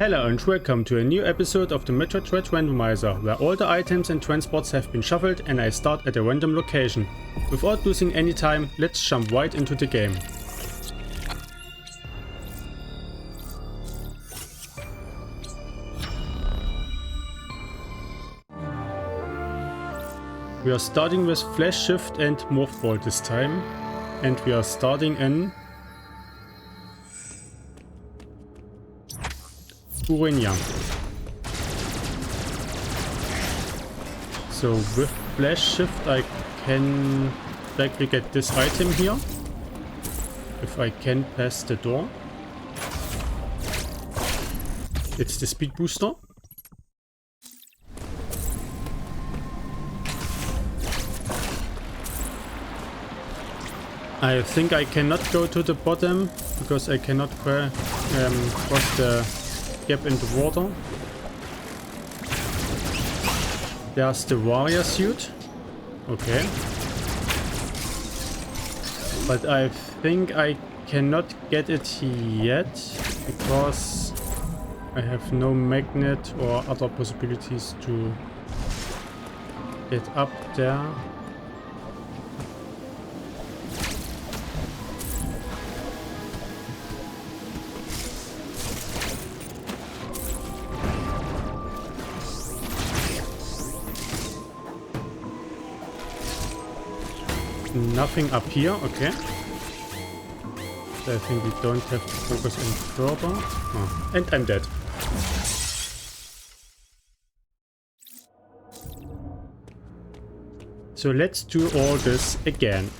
Hello and welcome to a new episode of the Metroid Dread Randomizer, where all the items and transports have been shuffled and I start at a random location. Without losing any time, let's jump right into the game. We are starting with Flash Shift and Morph Ball this time, and we are starting in Randovania. So with Flash Shift I can directly get this item here, if I can pass the door. It's the speed booster. I think I cannot go to the bottom because I cannot cross the gap in the water. There's the warrior suit. Okay. But I think I cannot get it yet because I have no magnet or other possibilities to get up there. Nothing up here, okay. So I think we don't have to focus any further. Oh, and I'm dead. So let's do all this again.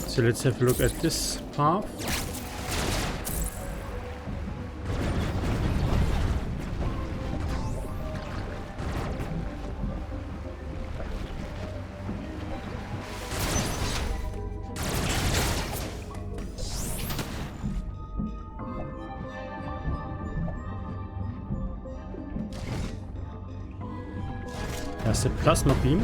So let's have a look at this path. There's the plasma beam.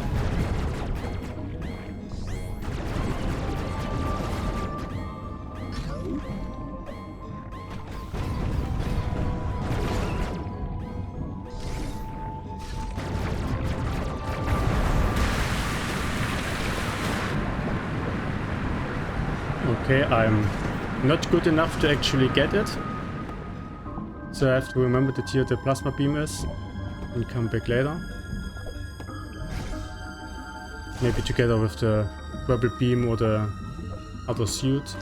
Okay, I'm not good enough to actually get it. So I have to remember that here the plasma beam is and come back later. Maybe together with the rebel beam or the other suit.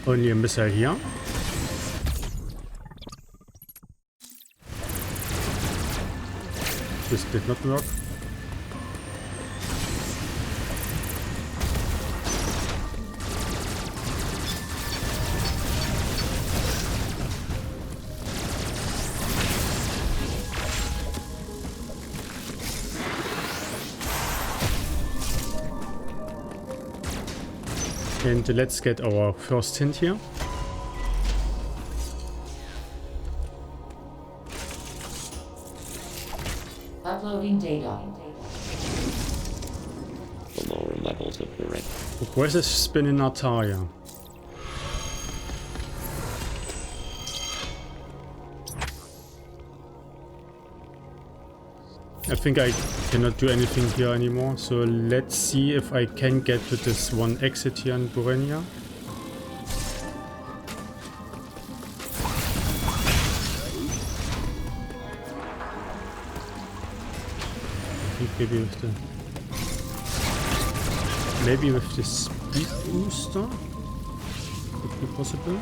Only a missile here. This did not work. And let's get our first hint here. Uploading data. The lower levels of the red. Where's the spinning Artaria? I think I cannot do anything here anymore, so let's see if I can get to this one exit here in Randovania. Maybe with the speed booster could be possible.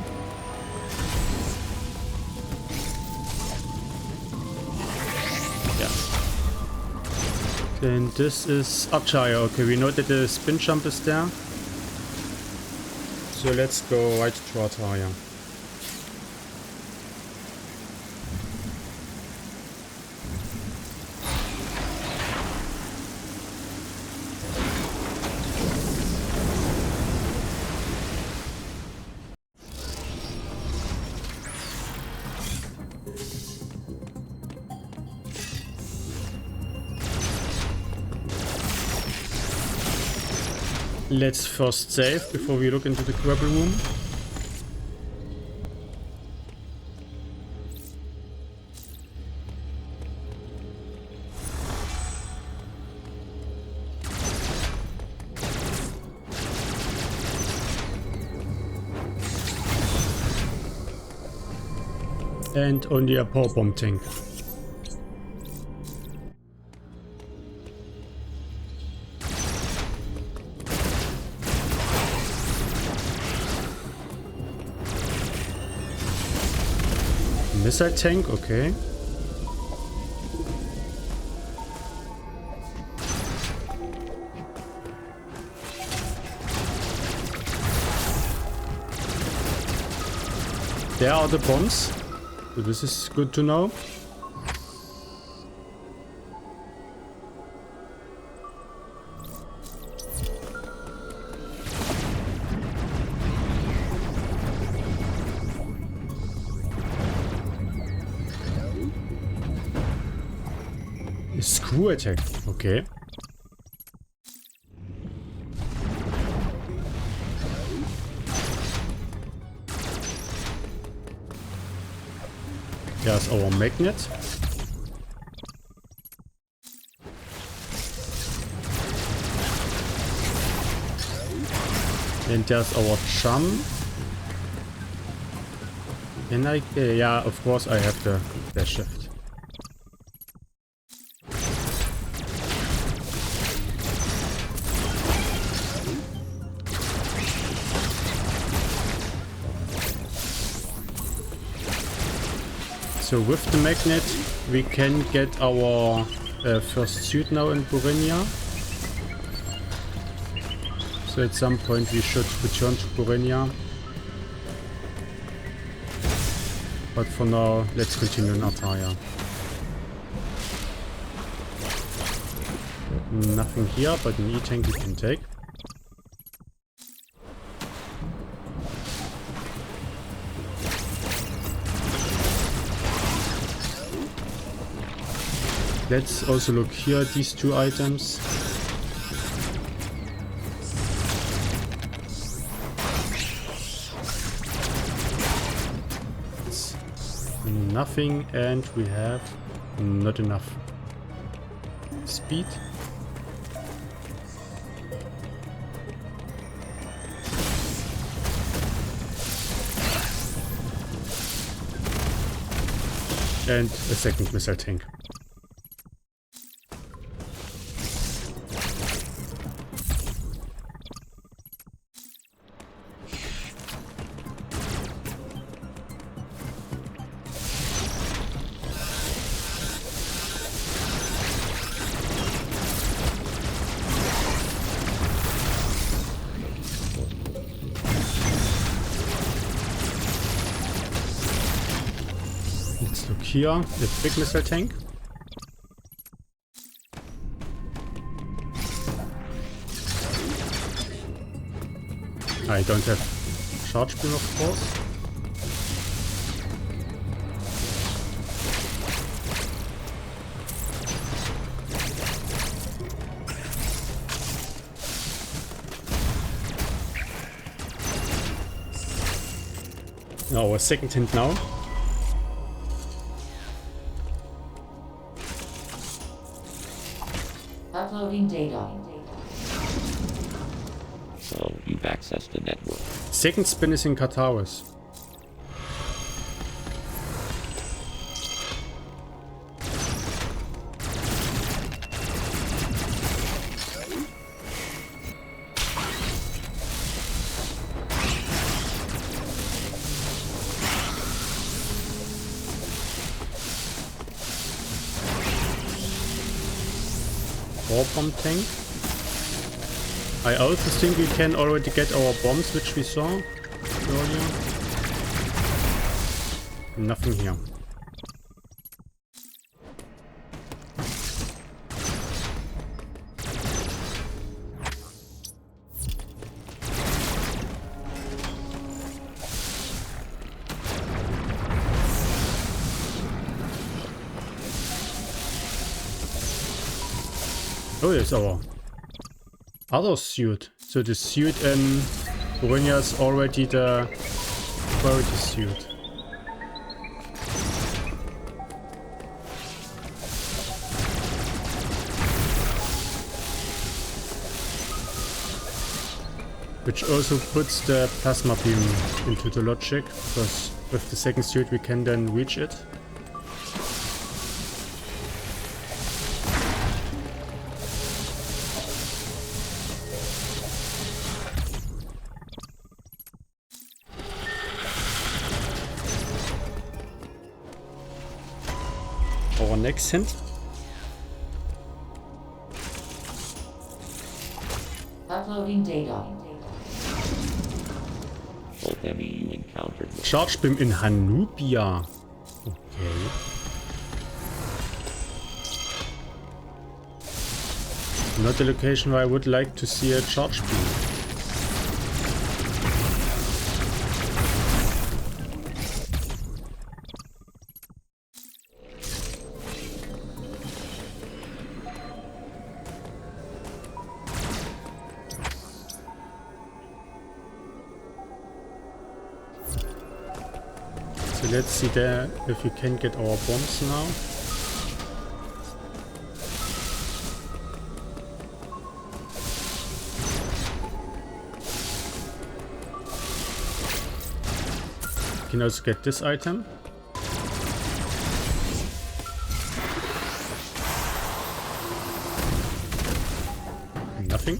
Then this is Archaea. Okay, we know that the spin jump is there. So let's go right to Archaea. Let's first save before we look into the grapple room. And only a power bomb tank. Missile tank, okay. There are the bombs. So this is good to know. Screw attack, okay. There's our magnet. And there's our jump. And yeah, of course I have the dash shift. So with the magnet we can get our first suit now in Burenia. So at some point we should return to Burenia. But for now, let's continue in Archaea. Nothing here, but an E-tank we can take. Let's also look here at these two items. It's nothing, and we have not enough speed. And a second missile tank. Here, the big missile tank. I don't have charge beam, of course. Our second hint now. Uploading data. So you've accessed the network. Second spin is in Kataris. 4-bomb tank. I also think we can already get our bombs, which we saw earlier. Nothing here. Oh, it's our other suit. So the suit in Randovania is already the priority suit. Which also puts the plasma beam into the logic, because with the second suit we can then reach it. Our next hint. Uploading data. Full heavy you encountered. Charge beam in Hanubia. Okay. Not the location where I would like to see a charge beam. So let's see there if we can get our bombs now. We can also get this item. Nothing.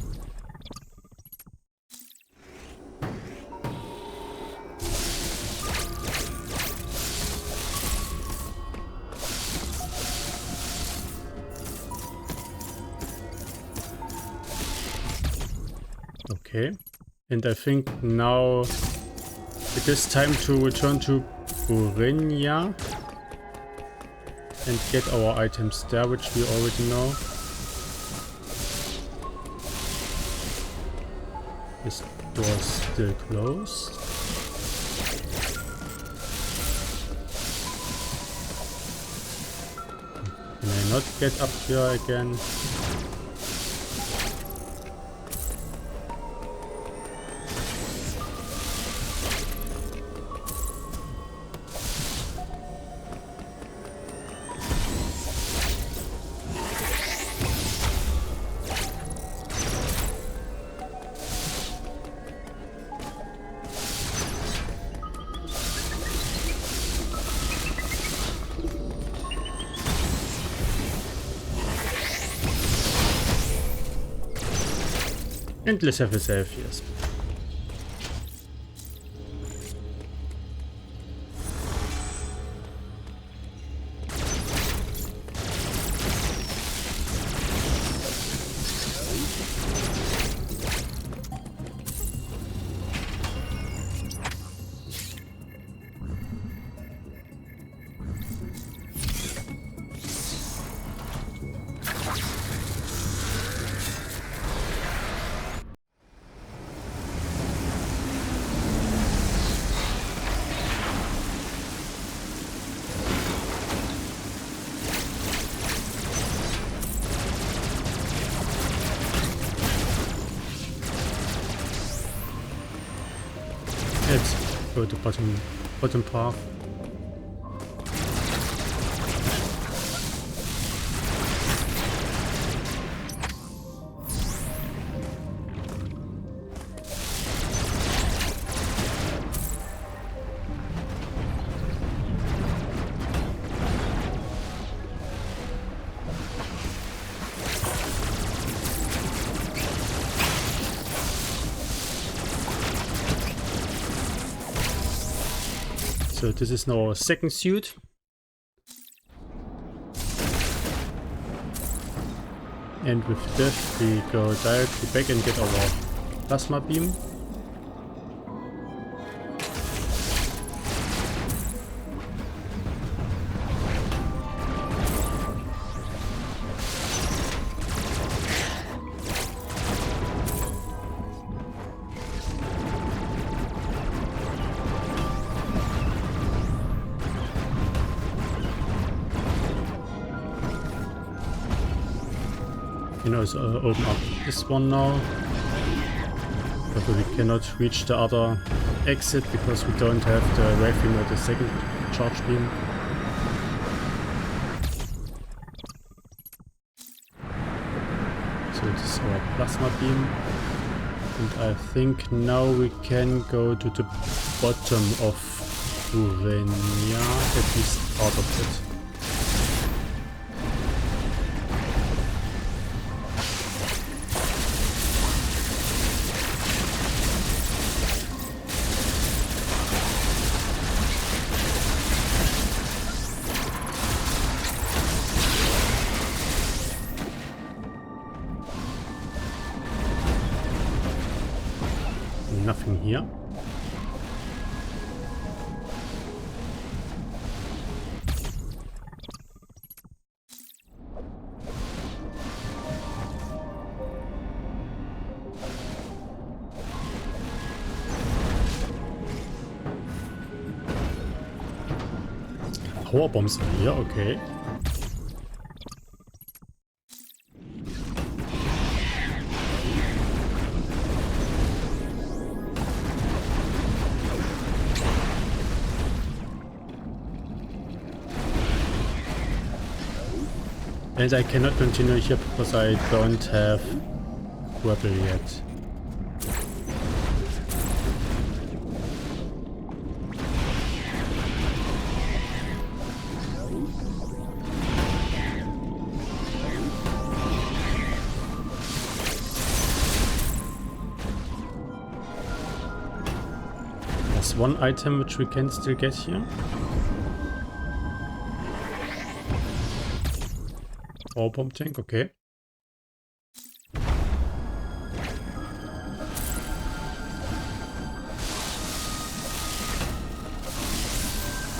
Okay, and I think now it is time to return to Randovania and get our items there, which we already know. This door is still closed. Can I not get up here again? And let's have a save, yes. Let's go to bottom path. So this is now our second suit. And with this we go directly back and get our plasma beam. You know, so open up this one now. But we cannot reach the other exit because we don't have the wave beam or the second charge beam. So this is our plasma beam. And I think now we can go to the bottom of Randovania, at least part of it. Nothing here. Power bombs are here, okay. And I cannot continue here because I don't have grapple yet. There's one item which we can still get here. Power bomb tank, okay.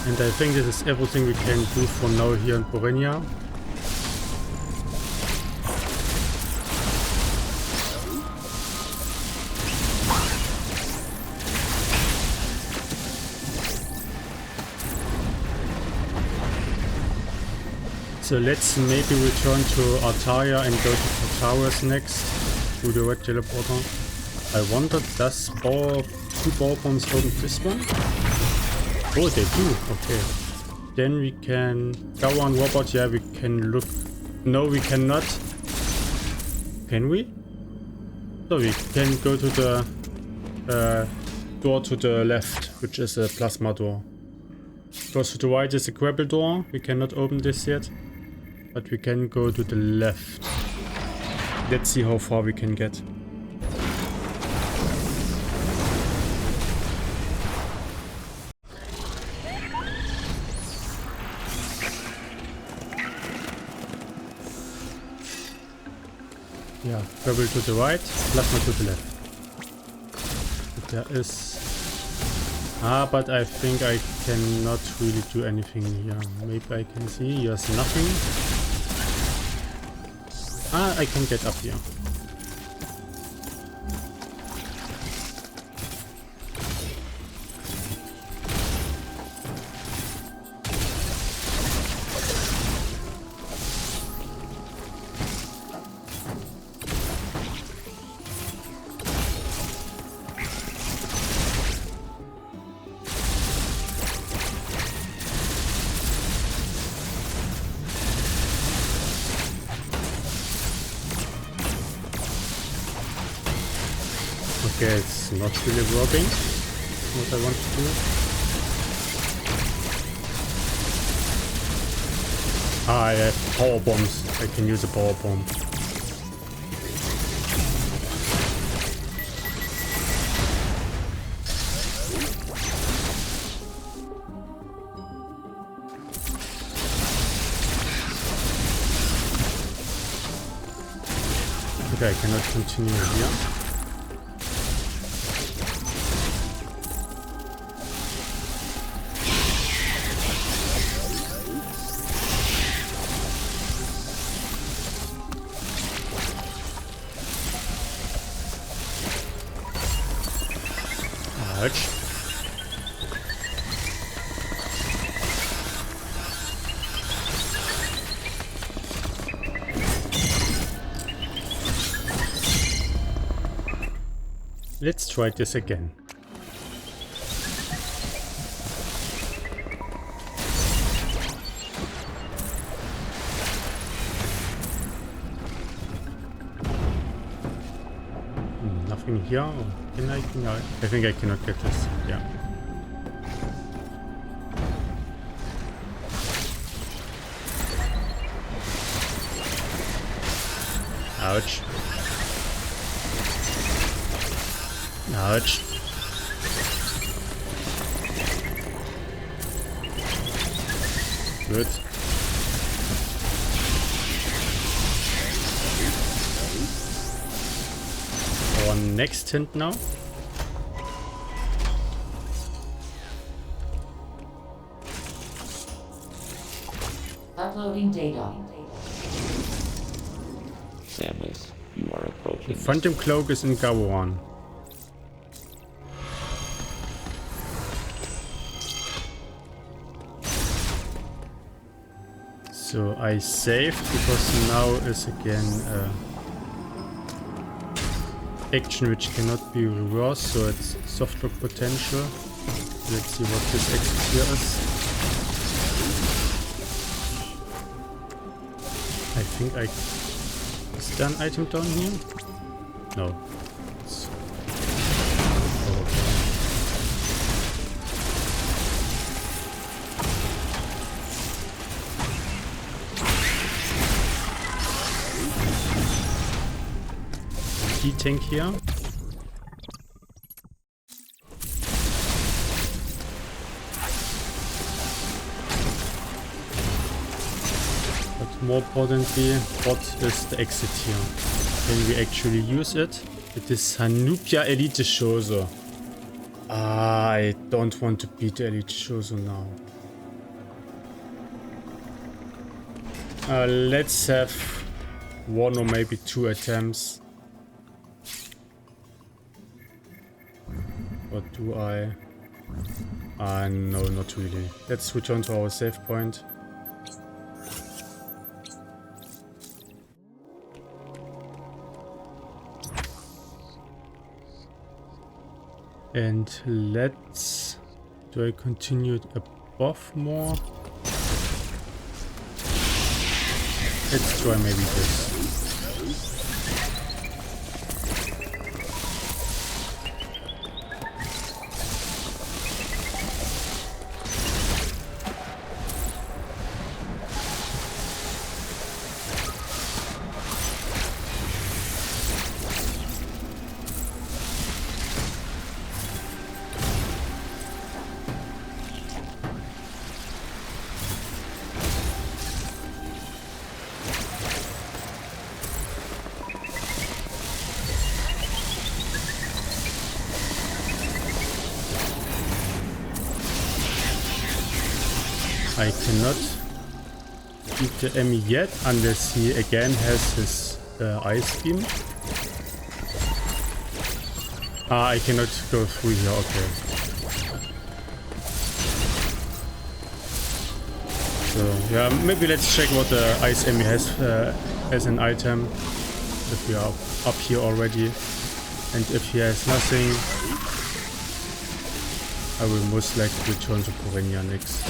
And I think this is everything we can do for now here in Randovania. So let's maybe return to Altaria and go to Towers next, to the red teleporter. I wonder, does two power bombs open this one? Oh, they do, okay. Then we can go on robot, yeah, we can look. No, we cannot. Can we? So we can go to the door to the left, which is a plasma door. Because to the right is a grapple door, we cannot open this yet. But we can go to the left. Let's see how far we can get. Yeah, grapple to the right, plasma to the left. There is... but I think I cannot really do anything here. Maybe I can see. There's nothing. I can get up here. Okay, it's not really working, what I want to do. I have power bombs. I can use a power bomb. Okay, I cannot continue here. Ouch. Let's try this again. Nothing here. Or can I? No, I think I cannot get this. Yeah. Ouch. Ouch. Good. Our next hint now. Uploading data. Samus, you are approaching. The Phantom Cloak is in Gawaran. So I saved because now is again action which cannot be reversed, so it's softlock potential. Let's see what this exit here is. I think is there an item down here? No. It's tank here. But more importantly, what is the exit here? Can we actually use it? It is Hanupia Elite Shoso. I don't want to beat the Elite Shoso now. Let's have one or maybe two attempts. What do I? No, not really. Let's return to our save point. And let's... Do I continue it above more? Let's try maybe this. I cannot beat the E.M.M.I yet unless he again has his ice beam. I cannot go through here, okay. So yeah, maybe let's check what the ice E.M.M.I has as an item. If we are up here already. And if he has nothing, I will most likely return to Randovania next.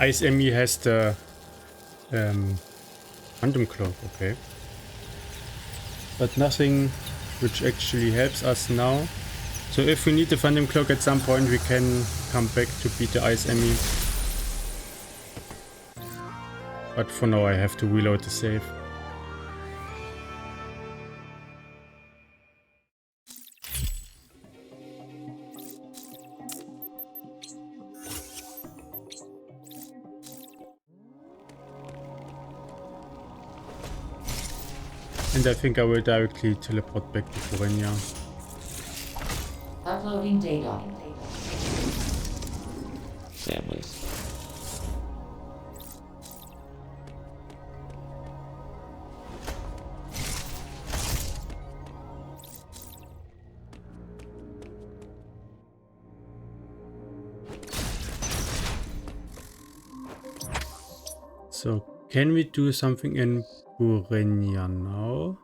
E.M.M.I has the random cloak, okay. But nothing which actually helps us now. So if we need the random cloak at some point, we can come back to beat the E.M.M.I. But for now I have to reload the save. And I think I will directly teleport back to Randovania. Uploading data. Families. So can we do something in Randovania now?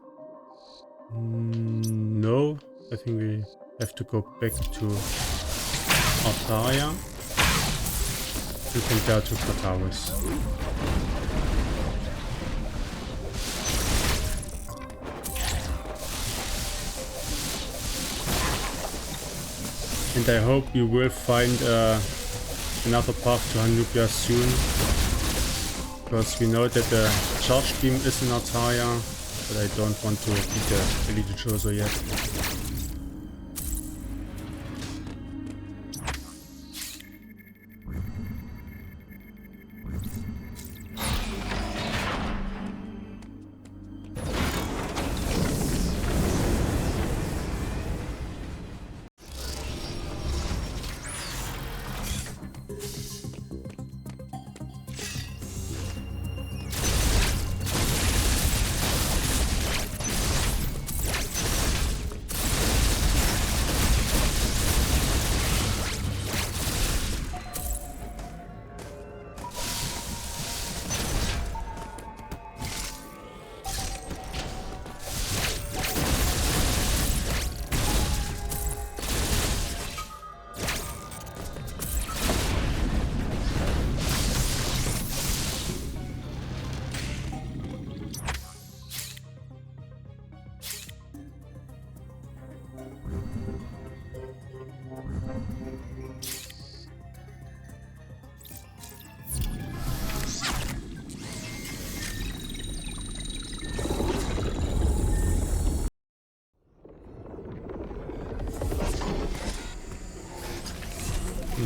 No, I think we have to go back to Altaria and compare to Kataris. And I hope you will find another path to Hanubia soon, because we know that the charge beam is in Altaria, but I don't want to beat the Elite Chozo yet.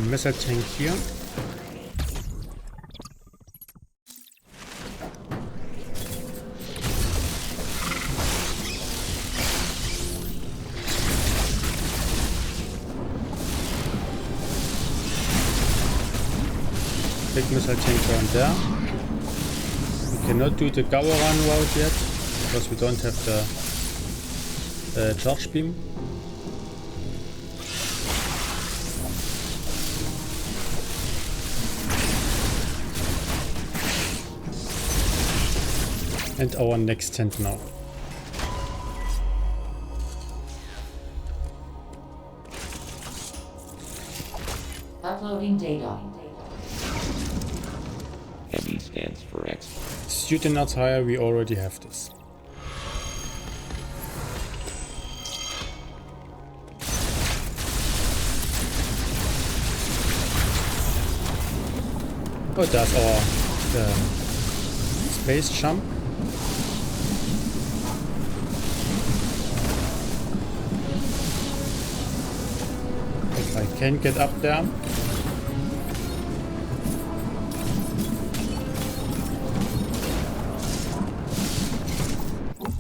Missile tank hier. Big missile tank down there. We cannot do the Gawaran route yet because we don't have the charge beam. And our next tent now. Uploading data. M.I stands for X. Student attire, we already have this. Oh, that's our space jump. If I can get up there.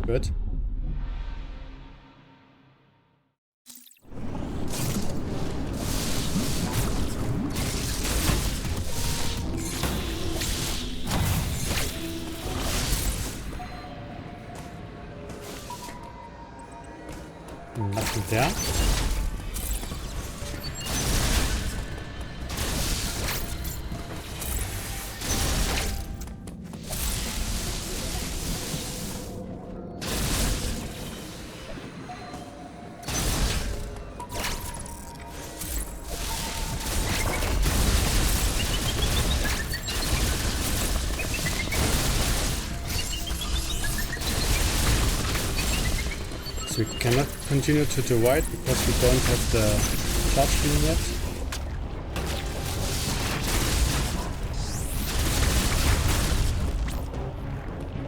Good. Nothing there. So we cannot continue to the right because we don't have the charge beam yet.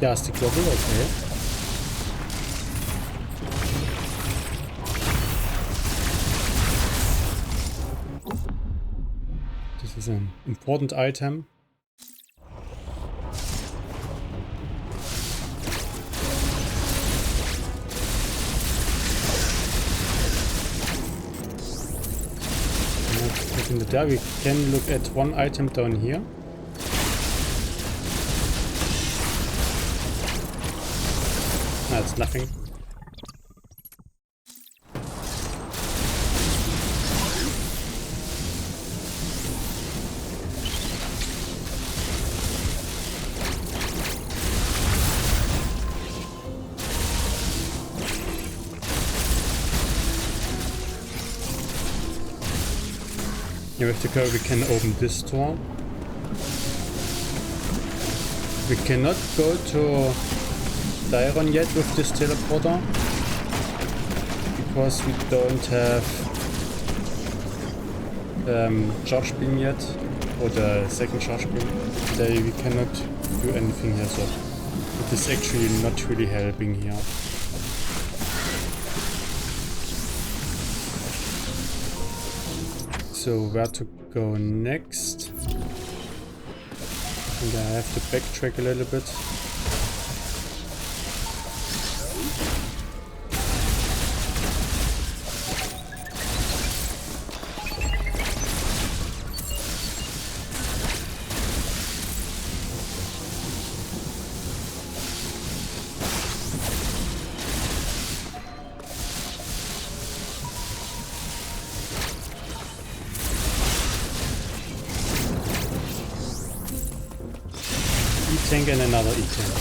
Yeah, stick wobble, okay. This is an important item. In the there we can look at one item down here. That's nothing. Here with the car we can open this door. We cannot go to Diron yet with this teleporter because we don't have charge beam yet, or the second charge beam. Today we cannot do anything here, so it is actually not really helping here. So where to go next? And I have to backtrack a little bit. E-tank and another E-tank.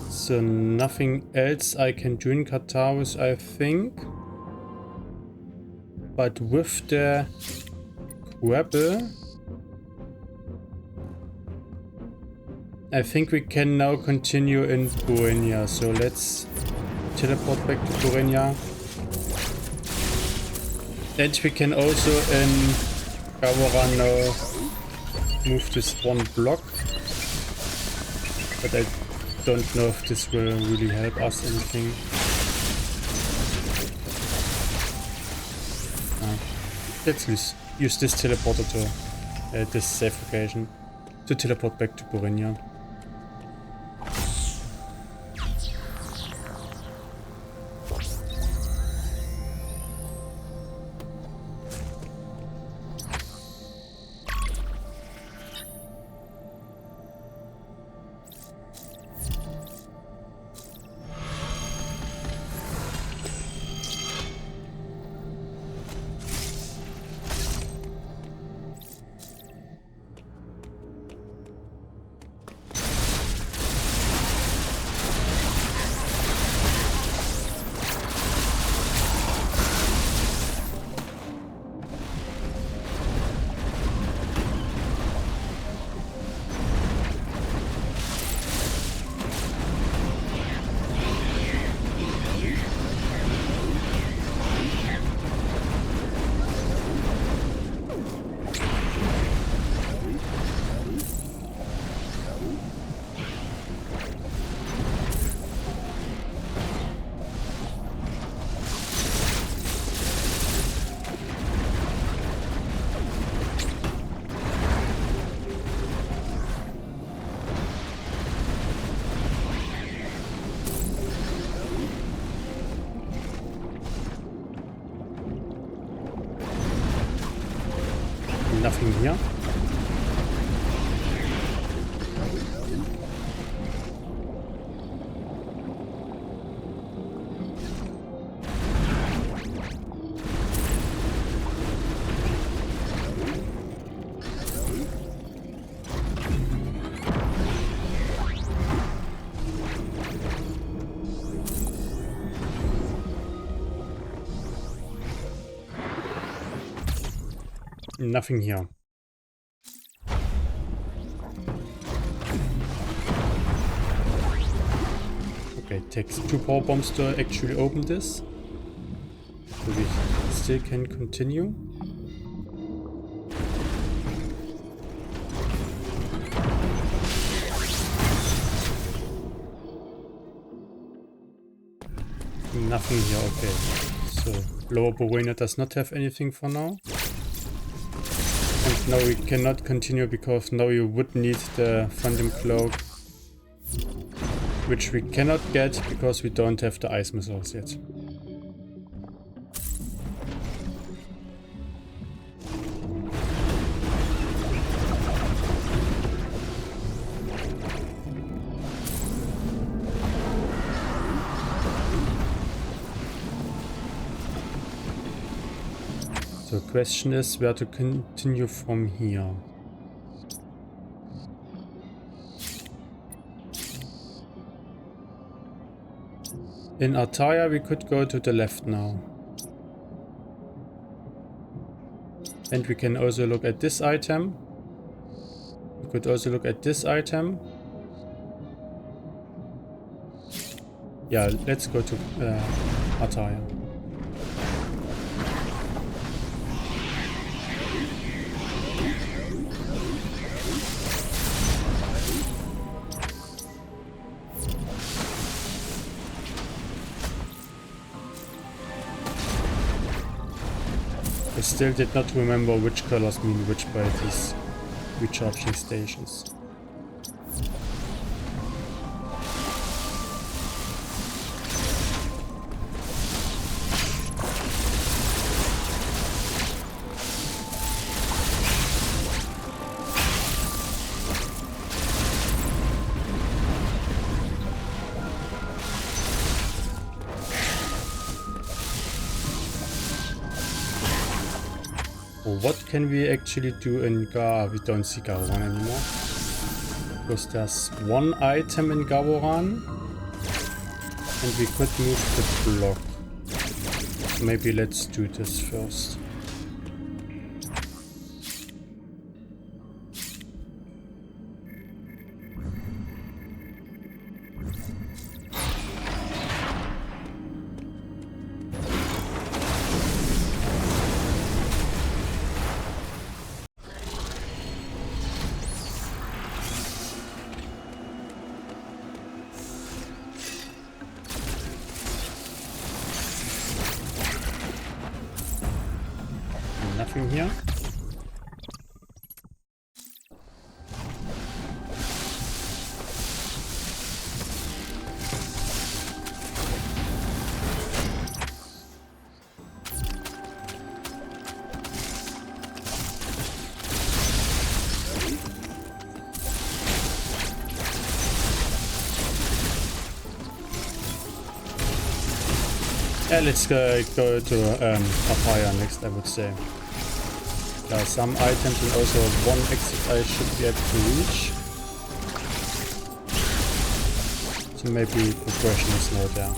So nothing else I can do in Kataris, I think. But with the grapple, I think we can now continue in Burenia. So let's teleport back to Burenia. And we can also in Gawara now move this one block, but I don't know if this will really help us anything. Let's use this teleporter to this safe location to teleport back to Burenia. Nothing here. Nothing here. Okay, takes 2 power bombs to actually open this. So we still can continue. Nothing here, okay. So lower Bowena does not have anything for now. And now we cannot continue because now you would need the Phantom Cloak, which we cannot get because we don't have the ice missiles yet. So the question is where to continue from here. In Artaria we could go to the left now. And we can also look at this item. We could also look at this item. Yeah, let's go to Artaria. I still did not remember which colors mean which by these recharging stations. What can we actually do in Gar? We don't see Garuran anymore. Because there's one item in Garuran. And we could move the block. So maybe let's do this first. Nothing here. Yeah, let's go to Papaya next, I would say. There are some items and also one exit I should be able to reach. So maybe progression is not there.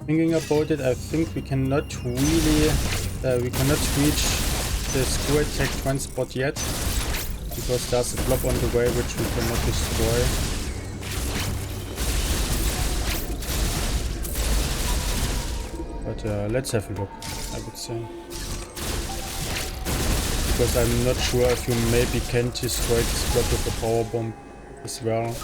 Thinking about it, I think we cannot really, we cannot reach the screw attack transport yet, because there's a blob on the way which we cannot destroy. But let's have a look, I would say. Because I'm not sure if you maybe can destroy this blob with a power bomb as well.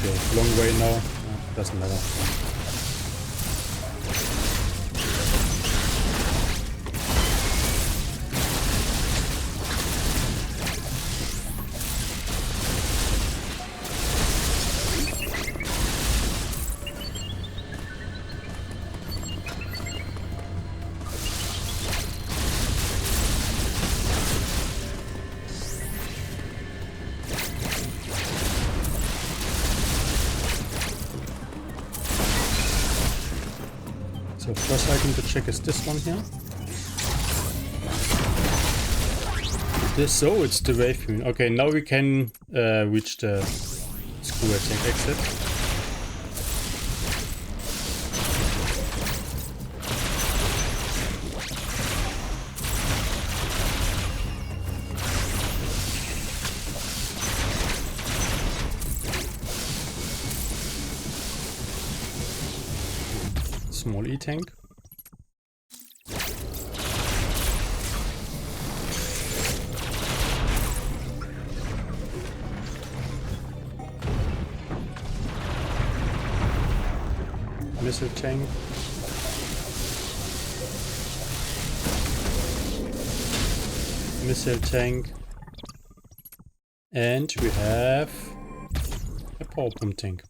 Okay, long way now. Doesn't matter. So first item to check is this one here. This, oh, it's the wave beam. Okay, now we can reach the screw attack exit. Small E-tank. Missile tank. Missile tank. And we have a power pump tank.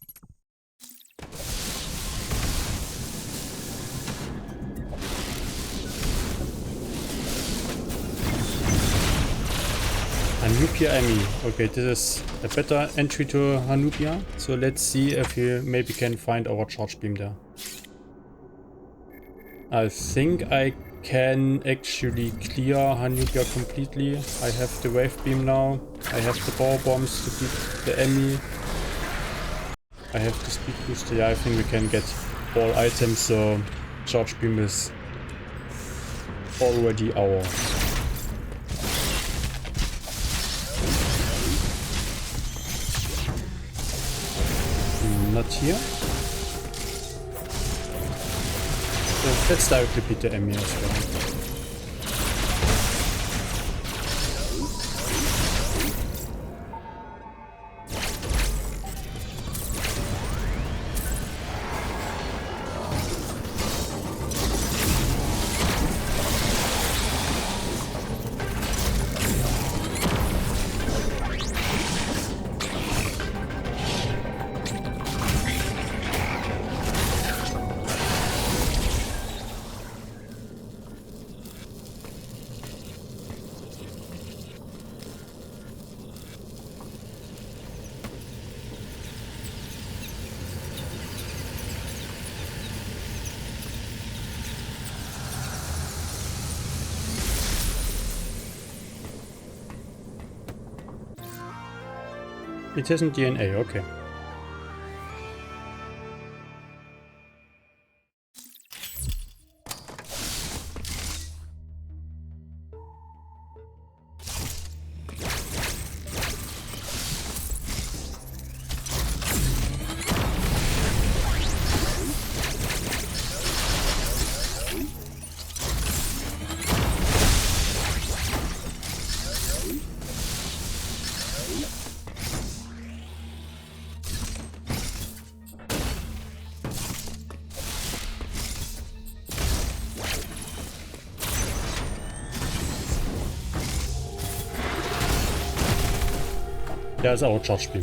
Hanupia E.M.M.I. Okay, this is a better entry to Hanupia. So let's see if we maybe can find our charge beam there. I think I can actually clear Hanupia completely. I have the wave beam now. I have the power bombs to beat the E.M.M.I. I have the speed booster. Yeah, I think we can get all items. So charge beam is already ours. Not here. So let's directly beat the E.M.M.I as well. It isn't DNA, okay. There's our charge beam.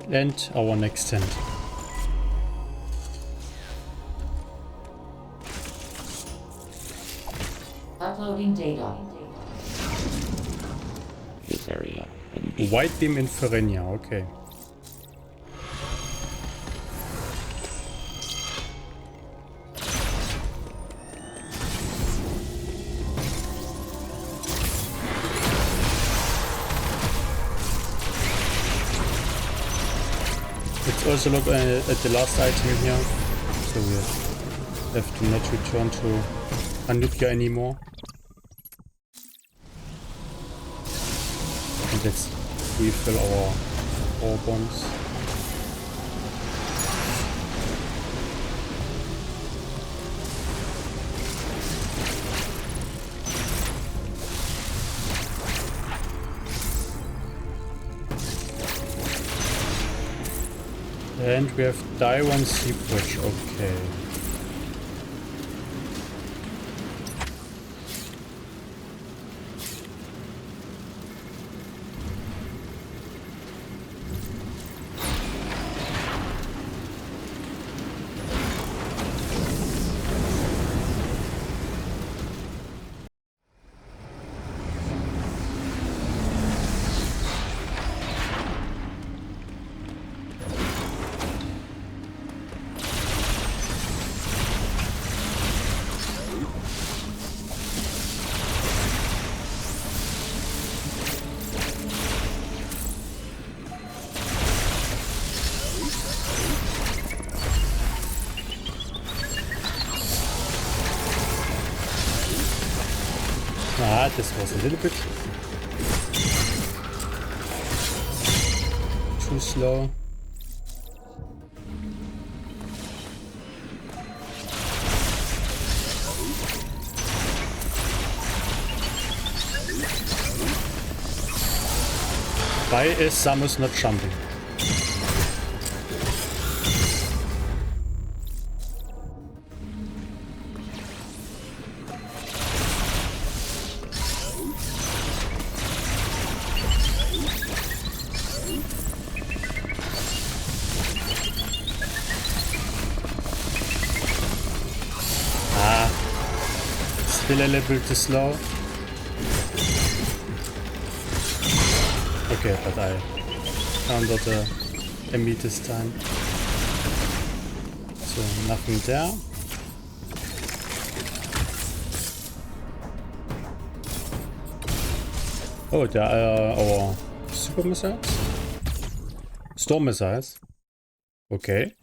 And our next tent. Uploading data. This area. White beam in Ferenia, okay. Let's also look at the last item here. So we have to not return to Hanupia anymore. And let's refill our power bombs. And we have die 1 sea bridge, okay. Ah, this was a little bit too slow. Why is Samus not jumping? Still a little bit too slow. Okay, but I found out the E.M.M.I this time. So nothing there. Oh, there are our super missiles? Storm missiles. Okay.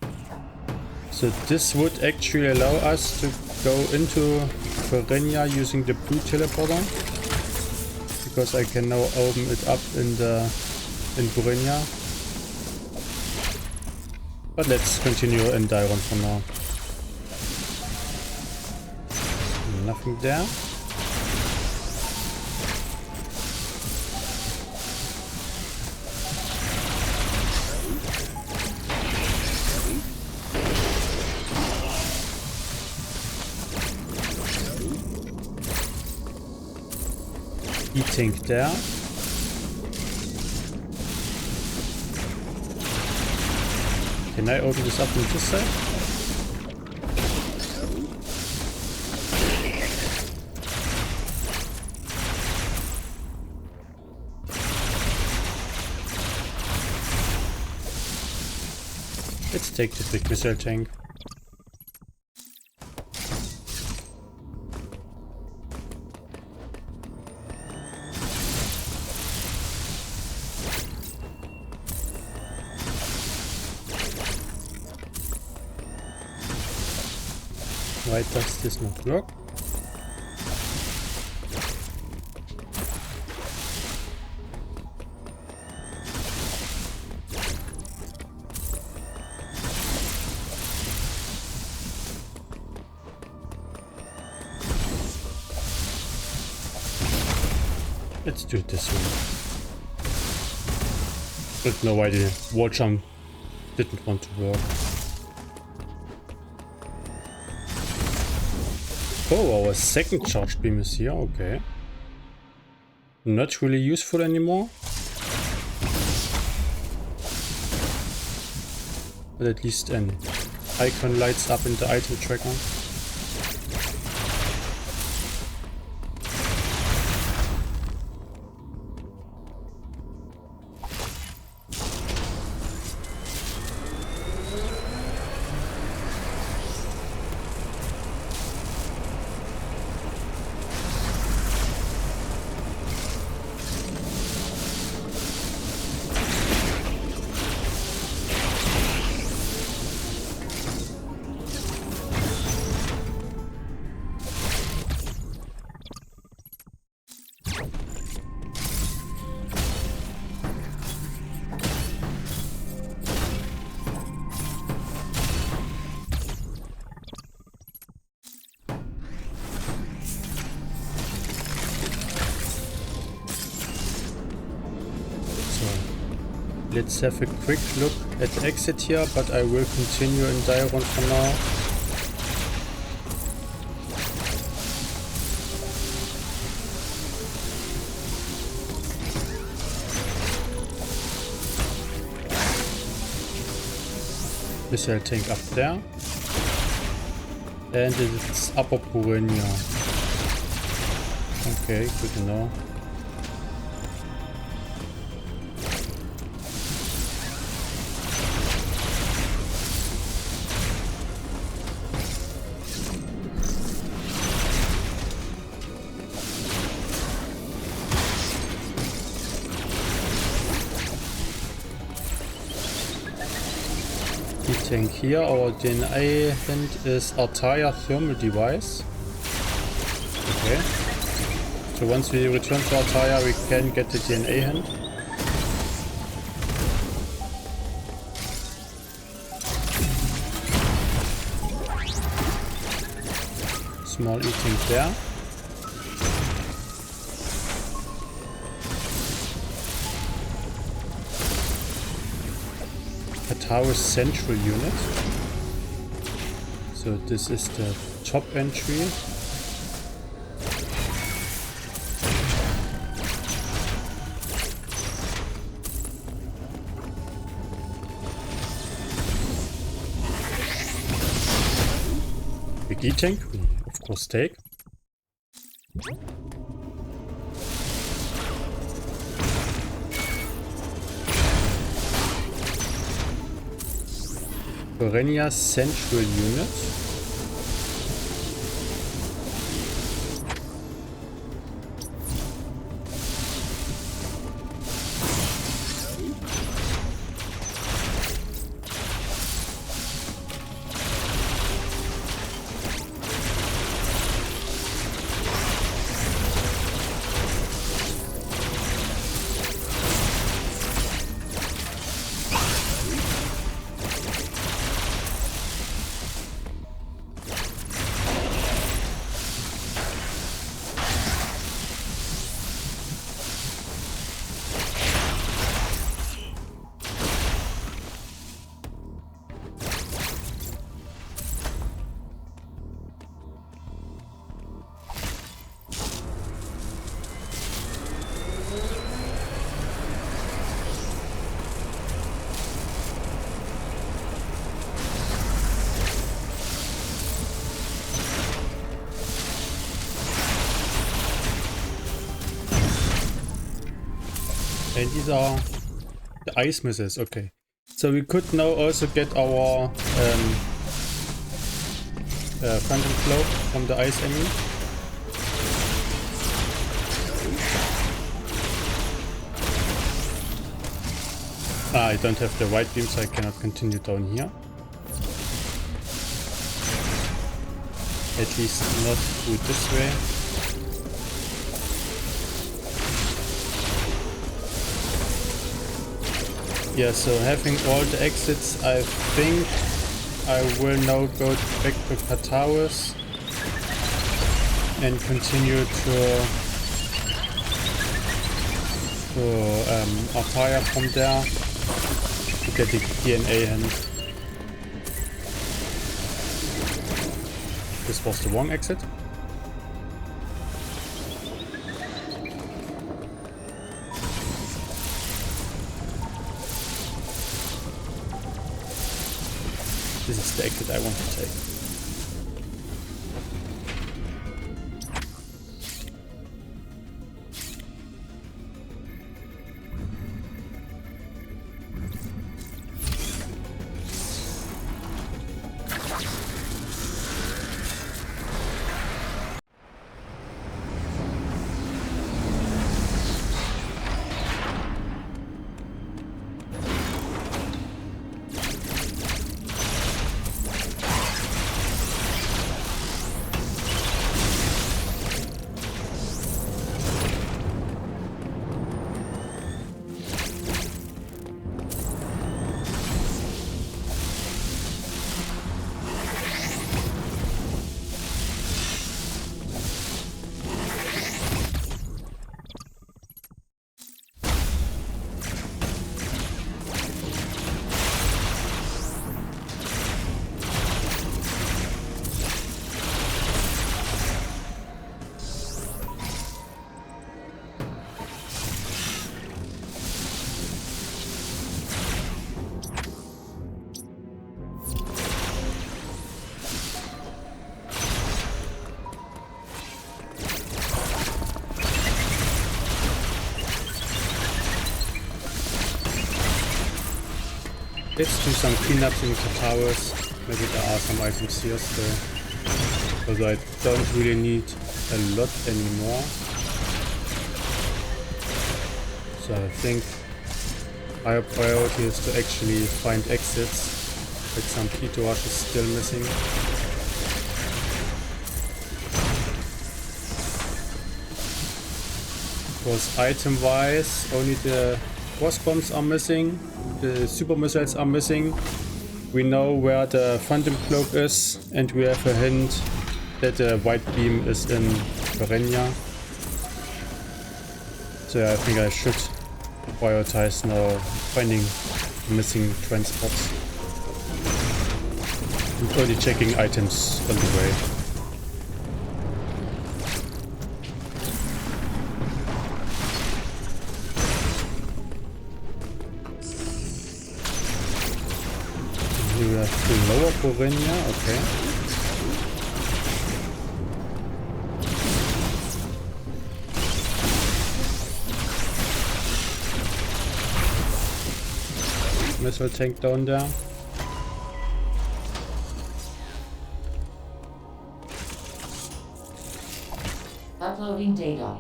So this would actually allow us to go into Randovania using the blue teleporter, because I can now open it up in Randovania. But let's continue in Dairon for now. Nothing there. Eating there. Can I open this up on this side? Let's take the big missile tank. Why does this not work? Let's do it this way. But no idea. Wall jump didn't want to work. Oh, our second charge beam is here, okay. Not really useful anymore. But at least an icon lights up in the item tracker. Let's have a quick look at the exit here, but I will continue in Diron for now. Missile tank up there. And it's Upper Purania. Okay, good to know. Tank here, our DNA hand is Artaria thermal device. Okay. So once we return to Artaria, we can get the DNA hand. Small E-tank there. Tower central unit. So this is the top entry. Big E-tank, we of course take. Purania central unit. And these are the ice missiles, okay. So we could now also get our phantom cloak from the ice enemy. I don't have the white beam, so I cannot continue down here. At least not through this way. Yeah, so having all the exits, I think I will now go back to Kataris and continue to Artaria from there to get the DNA hand. This was the wrong exit. This is the exit I want to take. Let's do some cleanups in the towers. Maybe there are some items here still. Because I don't really need a lot anymore. So I think higher priority is to actually find exits. Like some Itorash is still missing. Because item wise only the cross bombs are missing, the super missiles are missing. We know where the phantom cloak is and we have a hint that the white beam is in Randovania. So I think I should prioritize now finding missing transports. I'm only checking items on the way. Here we have the lower Randovania, okay. Missile tank down there. Uploading data.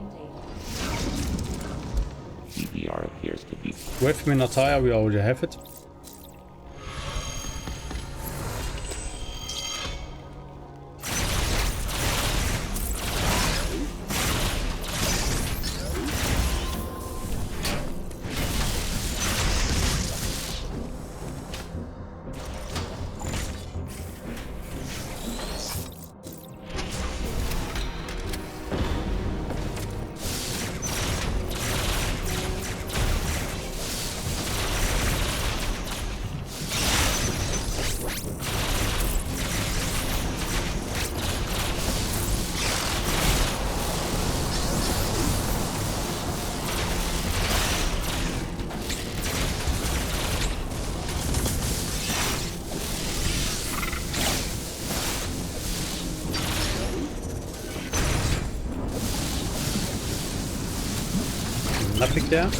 DVR appears to be With Minotaur, we already have it. Nothing there.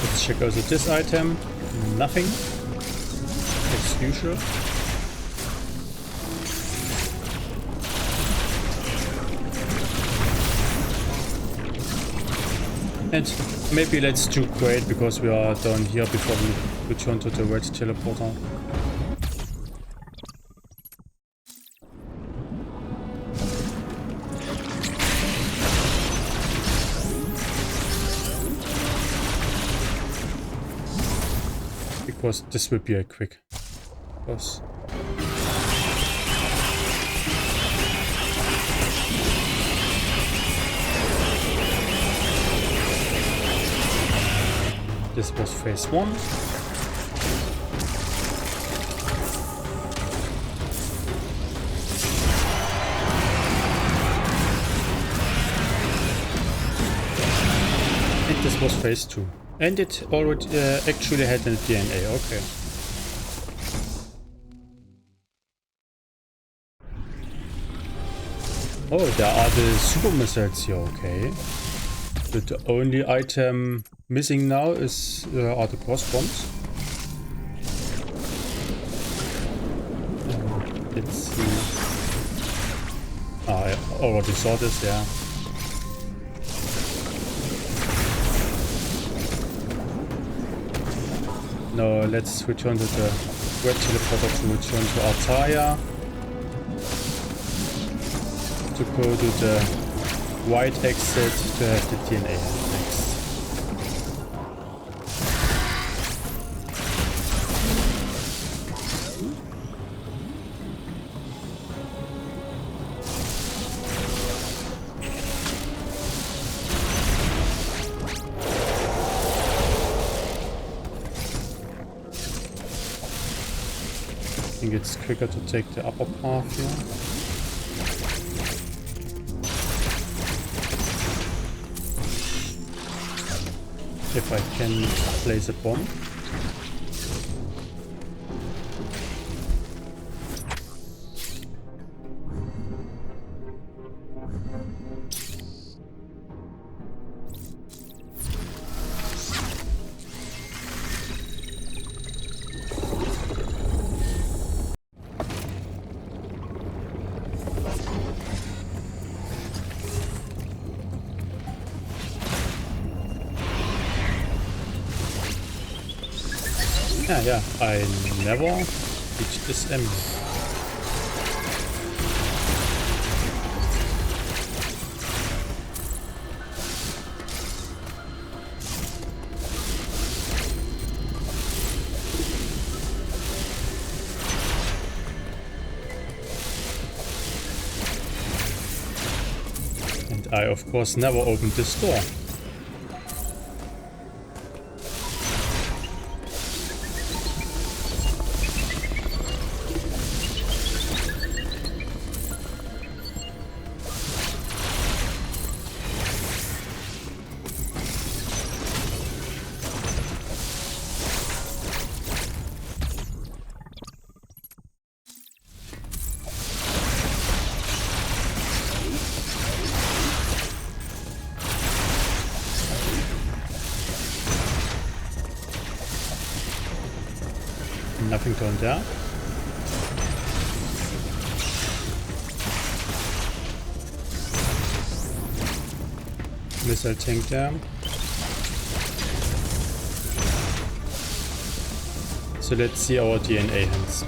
Let's check also this item. Nothing. As usual. And maybe let's do great because we are down here before we return to the red teleporter. Because this will be a quick boss. This was phase 1. And this was phase 2. And it already actually had a DNA, okay. Oh, there are the super missiles here, okay. But the only item missing now is are the cross bombs. Let's see. I already saw this, yeah. No, let's return to the red teleporter to return to Altair. To go to the white exit to have the DNA next. I think it's quicker to take the upper path here. If I can place a bomb. Yeah, I never reached this M. And I, of course, never opened this door. Nothing turned down. Missile tank down. So let's see our DNA hands.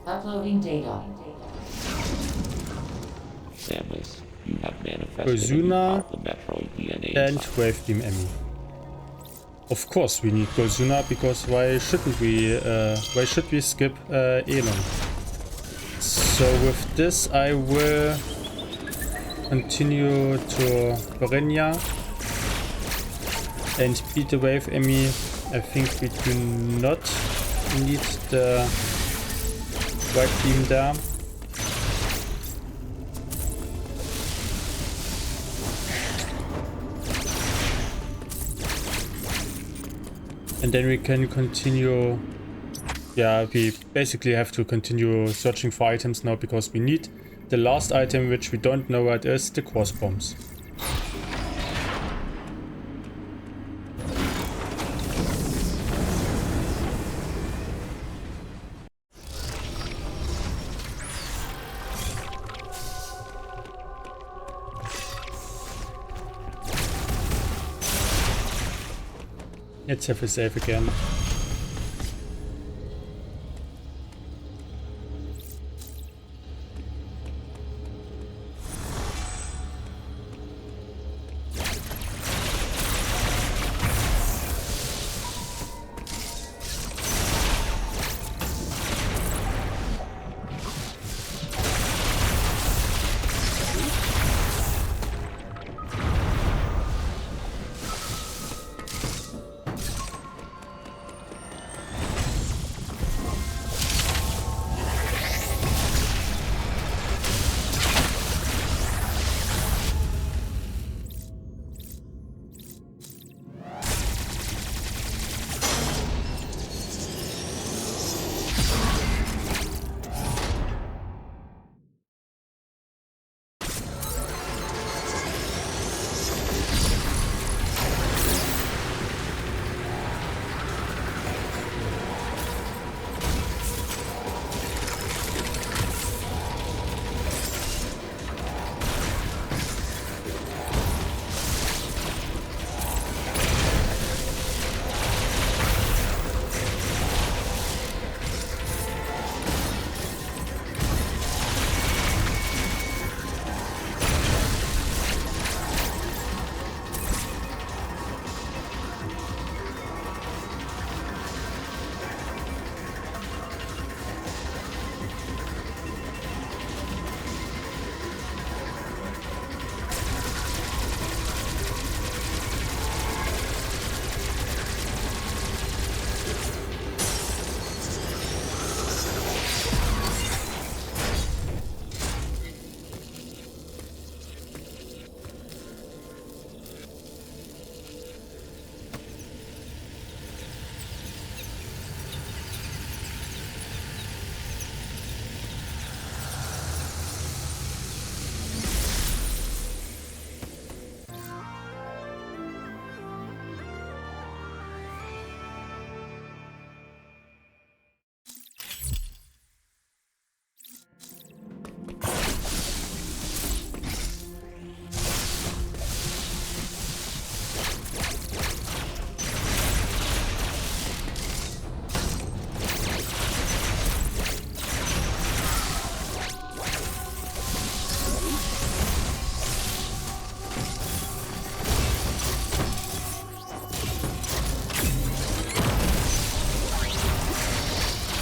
Uploading data. Samus, you have manifested Golzuna the Metroid DNA and inside. wave beam E.M.M.I. Of course we need Golzuna, because why shouldn't we? Why should we skip Elon? So with this I will continue to Randovania and beat the wave E.M.M.I. I think we do not need the white beam there. And then we can continue. Yeah, we basically have to continue searching for items now, because we need the last item, which we don't know what is, the cross bombs. Let's have a save again.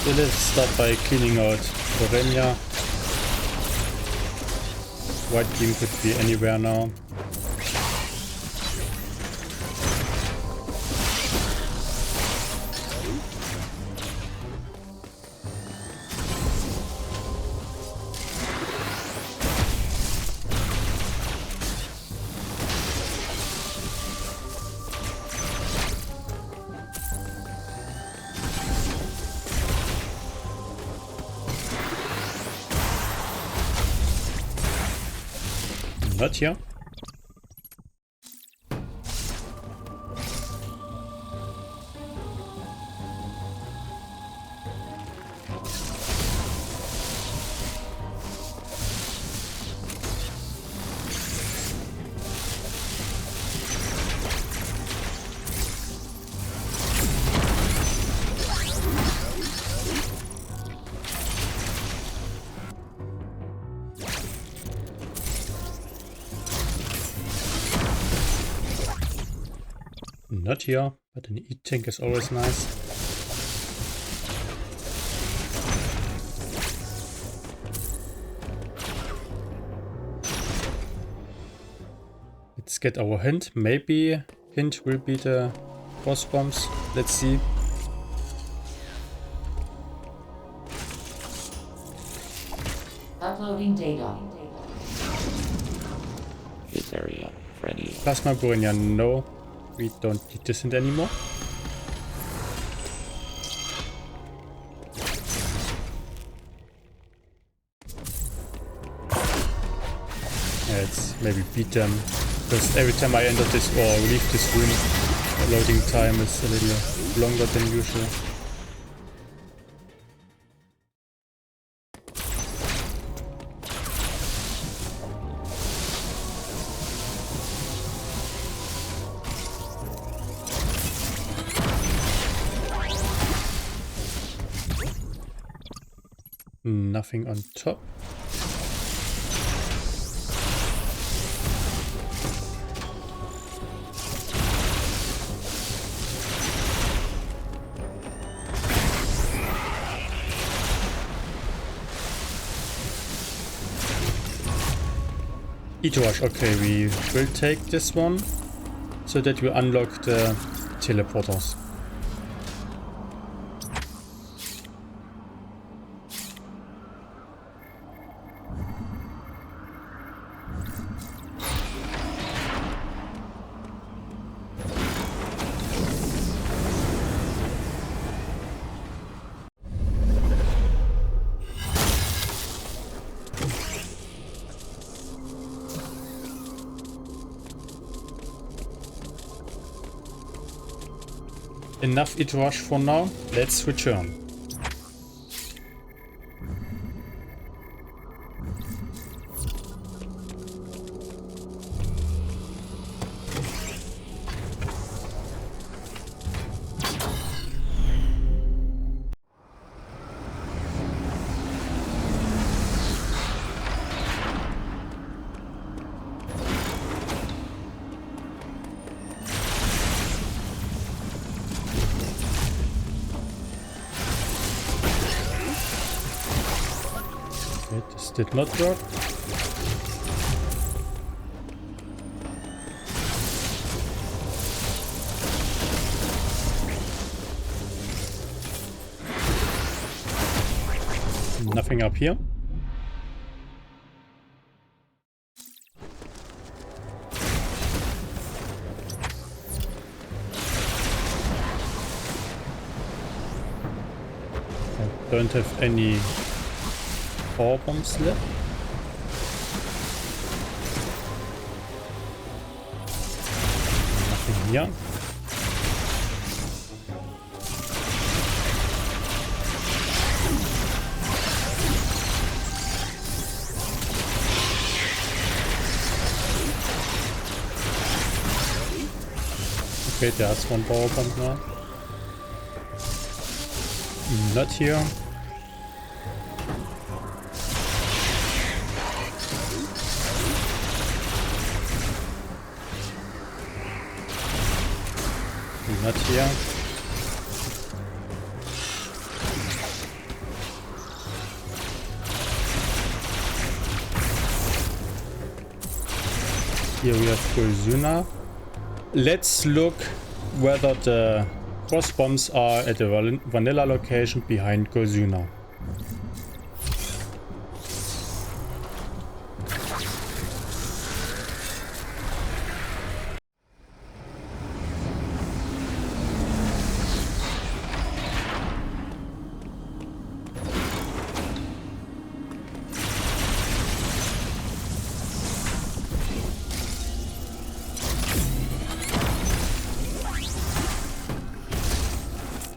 So let's start by cleaning out Randovania. White beam could be anywhere now. Not here. Not here, but an E-tank is always nice. Let's get our hint. Maybe hint will be the boss bombs. Let's see. Uploading data. This area ready. Plasma Boenia, no. We don't need this hint anymore. Let's maybe beat them. Because every time I enter this or leave this room, the loading time is a little longer than usual. Nothing on top. Itorash, okay, we will take this one so that we unlock the teleporters. Enough Itorash for now, let's return. This did not work. Nothing up here. I don't have any power bombs left. Nothing here. Okay, there's one power bomb now. Not here. Not here. Here we have Golzuna. Let's look whether the cross bombs are at the vanilla location behind Golzuna.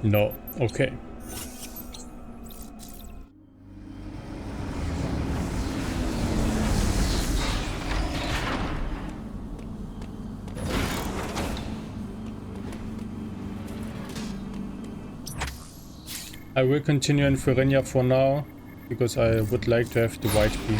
No, okay. I will continue in Ferenia for now, because I would like to have the white beam.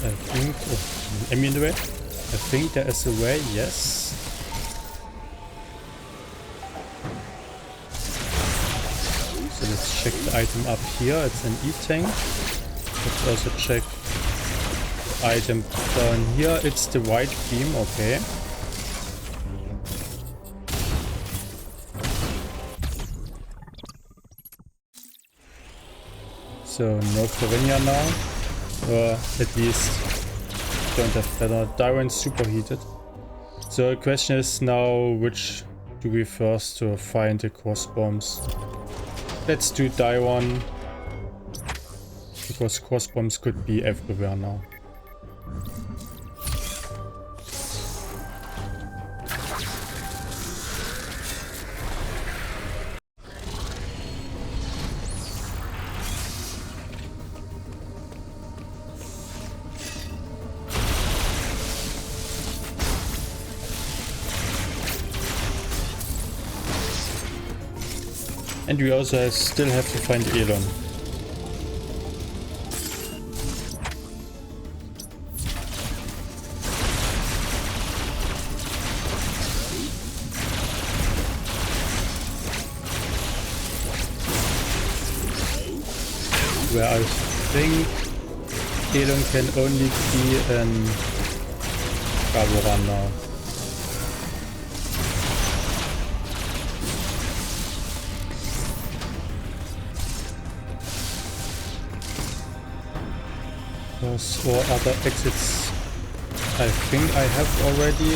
I think... Oh, am I in the way? I think there is a way, yes. So let's check the item up here. It's an E-tank. Let's also check the item down here. It's the white beam, okay. So no Florinia now. Or at least don't have better. Daiwan's superheated. So the question is now, which do we first to find the cross bombs? Let's do Daiwan, because cross bombs could be everywhere now. And we also still have to find Elon. Where I think Elon can only be in Carburan now. Or other exits I think I have already,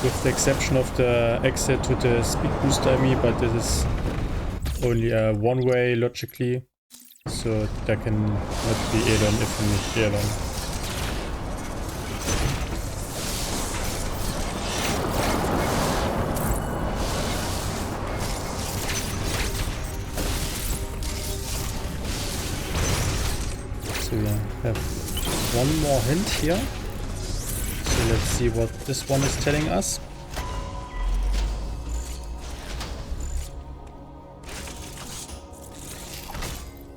with the exception of the exit to the speed booster E.M.M.I, but this is only a one-way logically, so there can not be Elon if you need Elon. So we have one more hint here. So let's see what this one is telling us.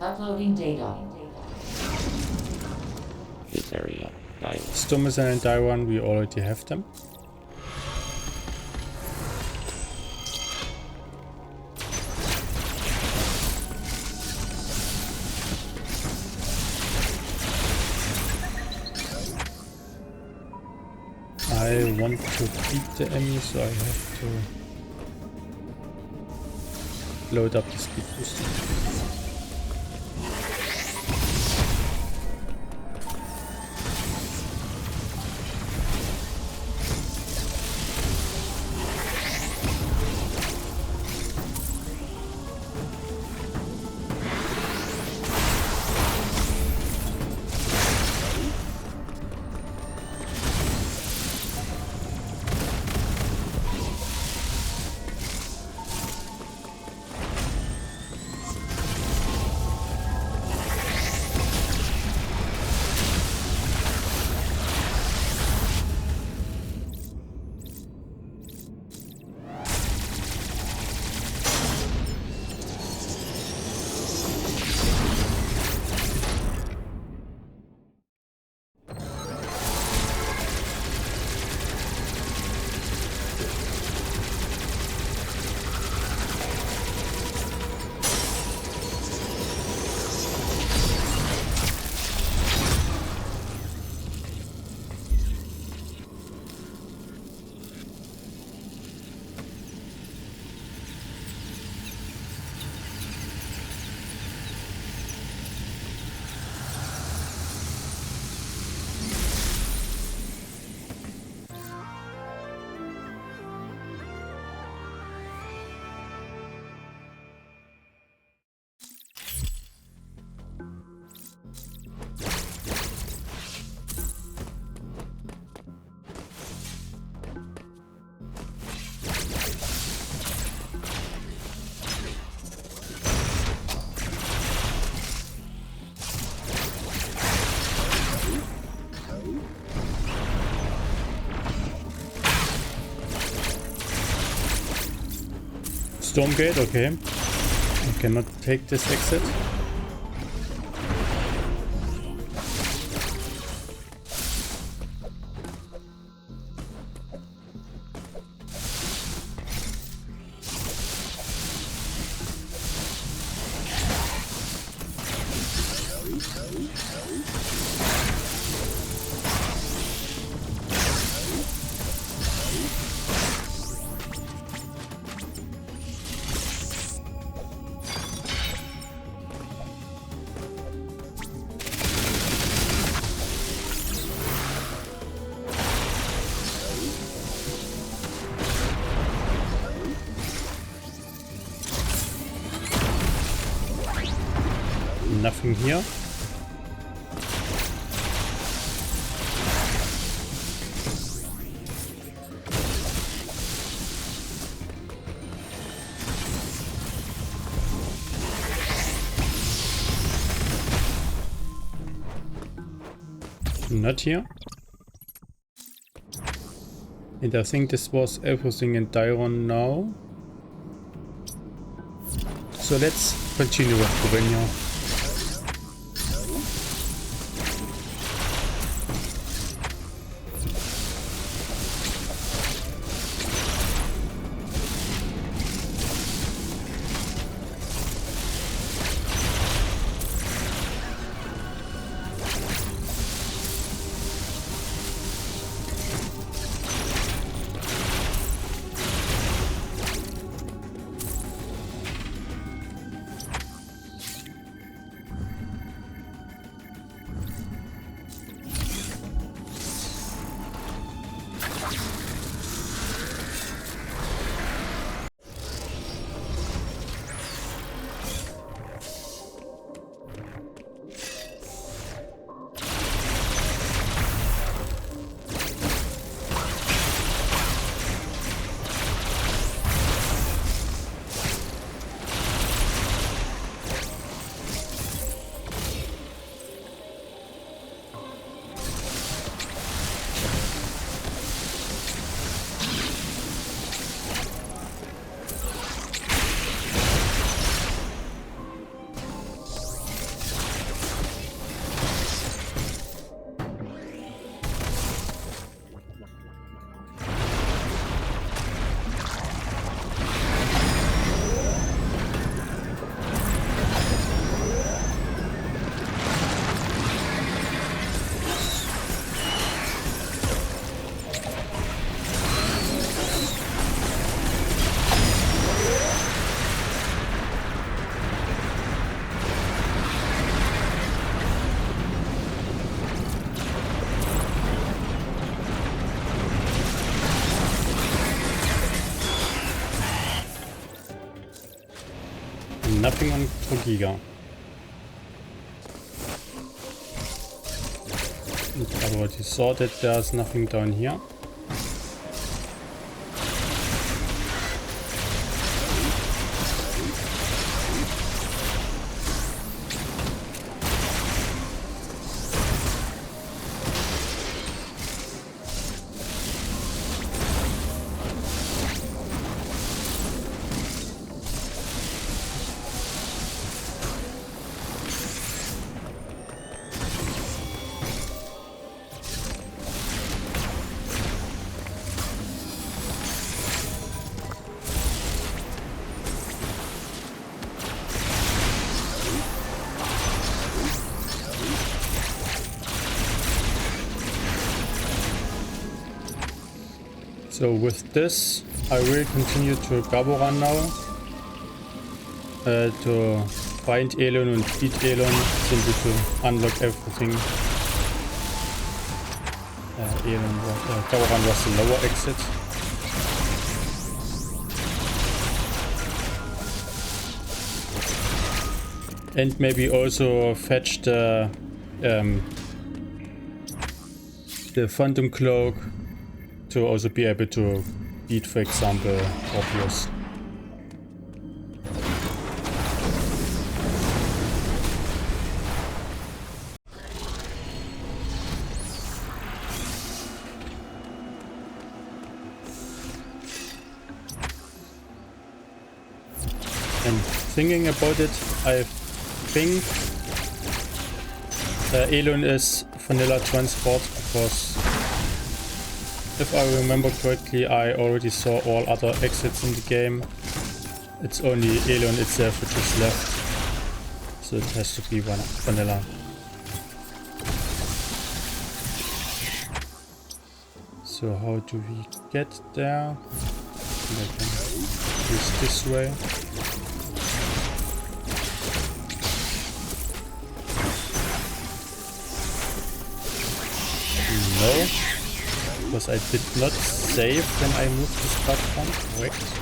Uploading data. This area. Stomazan and Daiwan, we already have them. I want to beat the E.M.M.I, so I have to load up the speed booster. storm gate, okay. I cannot take this exit. Nothing here. Not here. And I think this was everything in Dairon now. So let's continue with Randovania. Nothing on Trogiga. I already saw that there's nothing down here. So with this, I will continue to Gaboran now to find Elon and beat Elon, simply to unlock everything. Gaboran was the lower exit. And maybe also fetch the Phantom Cloak to also be able to beat, for example, Orpheus. And thinking about it, I think Elon is vanilla transport because if I remember correctly, I already saw all other exits in the game. It's only Elon itself which is left, so it has to be vanilla. So how do we get there? I can use this way. No, because I did not save when I moved this platform, correct?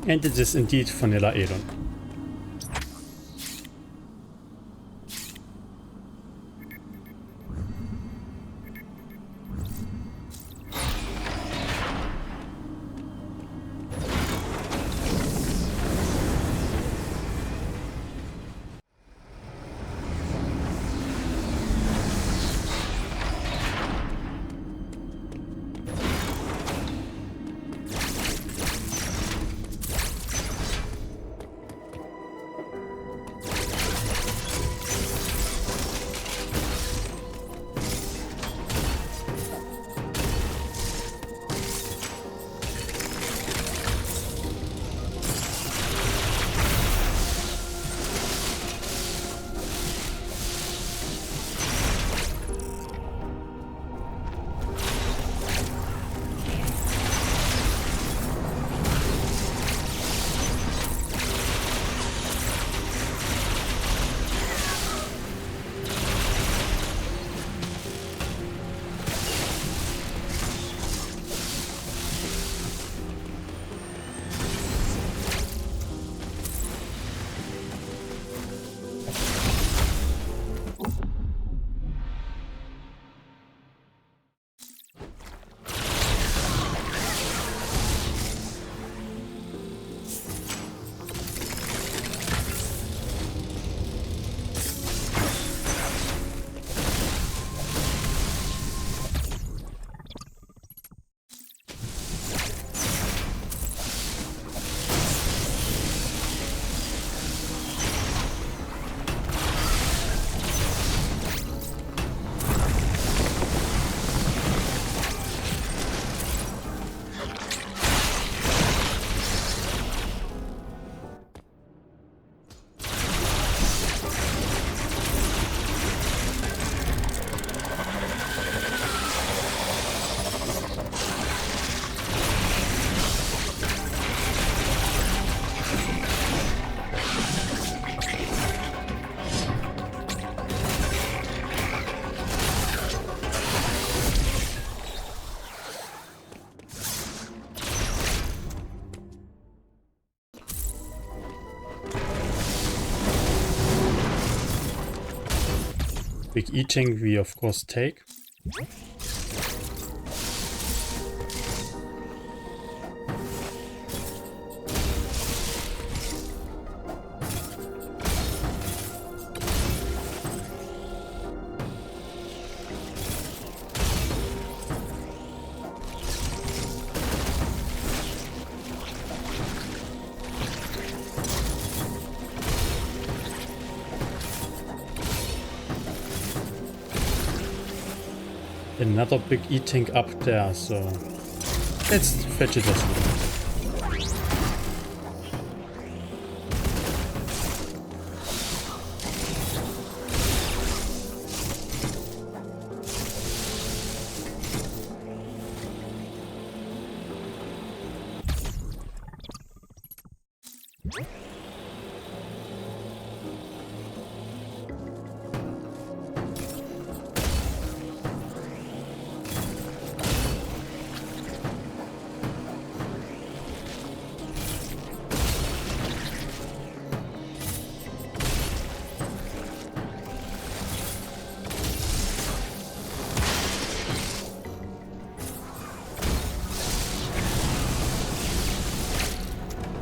And it is indeed vanilla Elon. Big eating we of course take. Another big E-tank up there, so let's fetch it as well.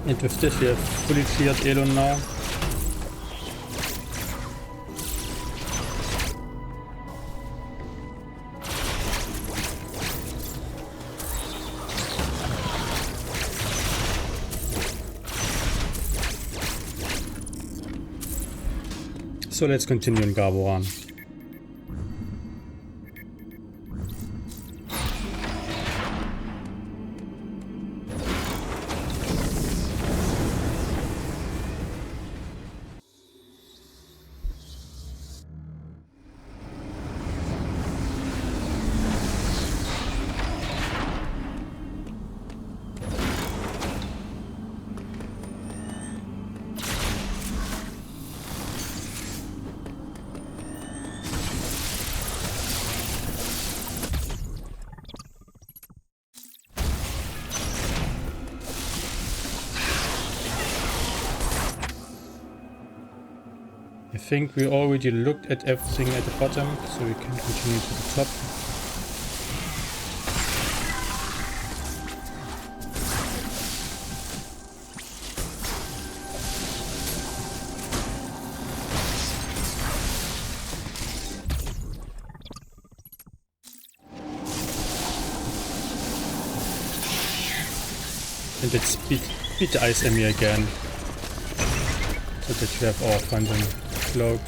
And with this we have fully cleared Elon now. So let's continue in Gaboran. I think we already looked at everything at the bottom, so we can continue to the top. And let's beat the ice E.M.M.I again, so that we have our phantom cloak.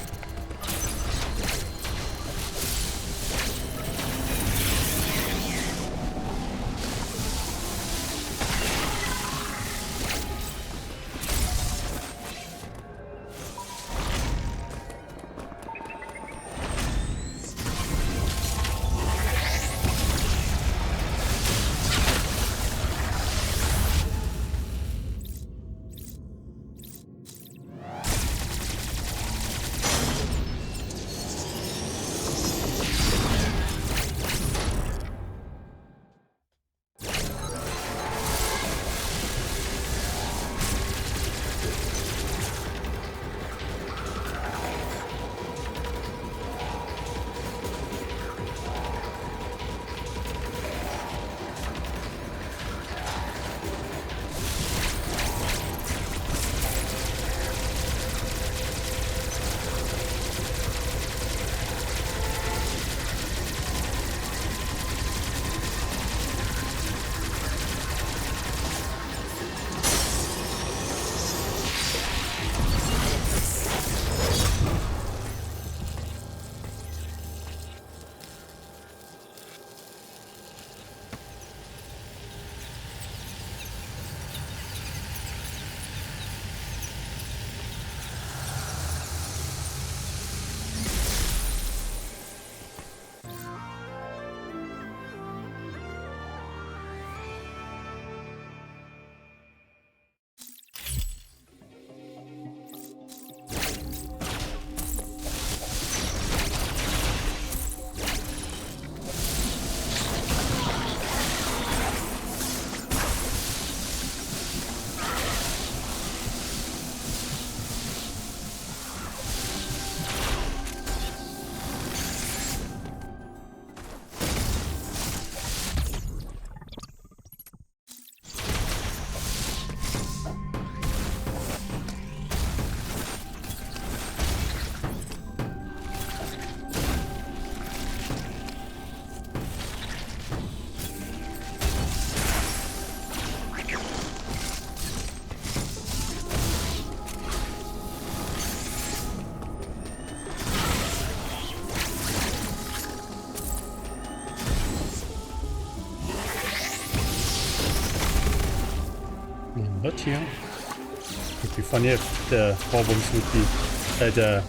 Not here. It would be funny if the Warbombs would be, the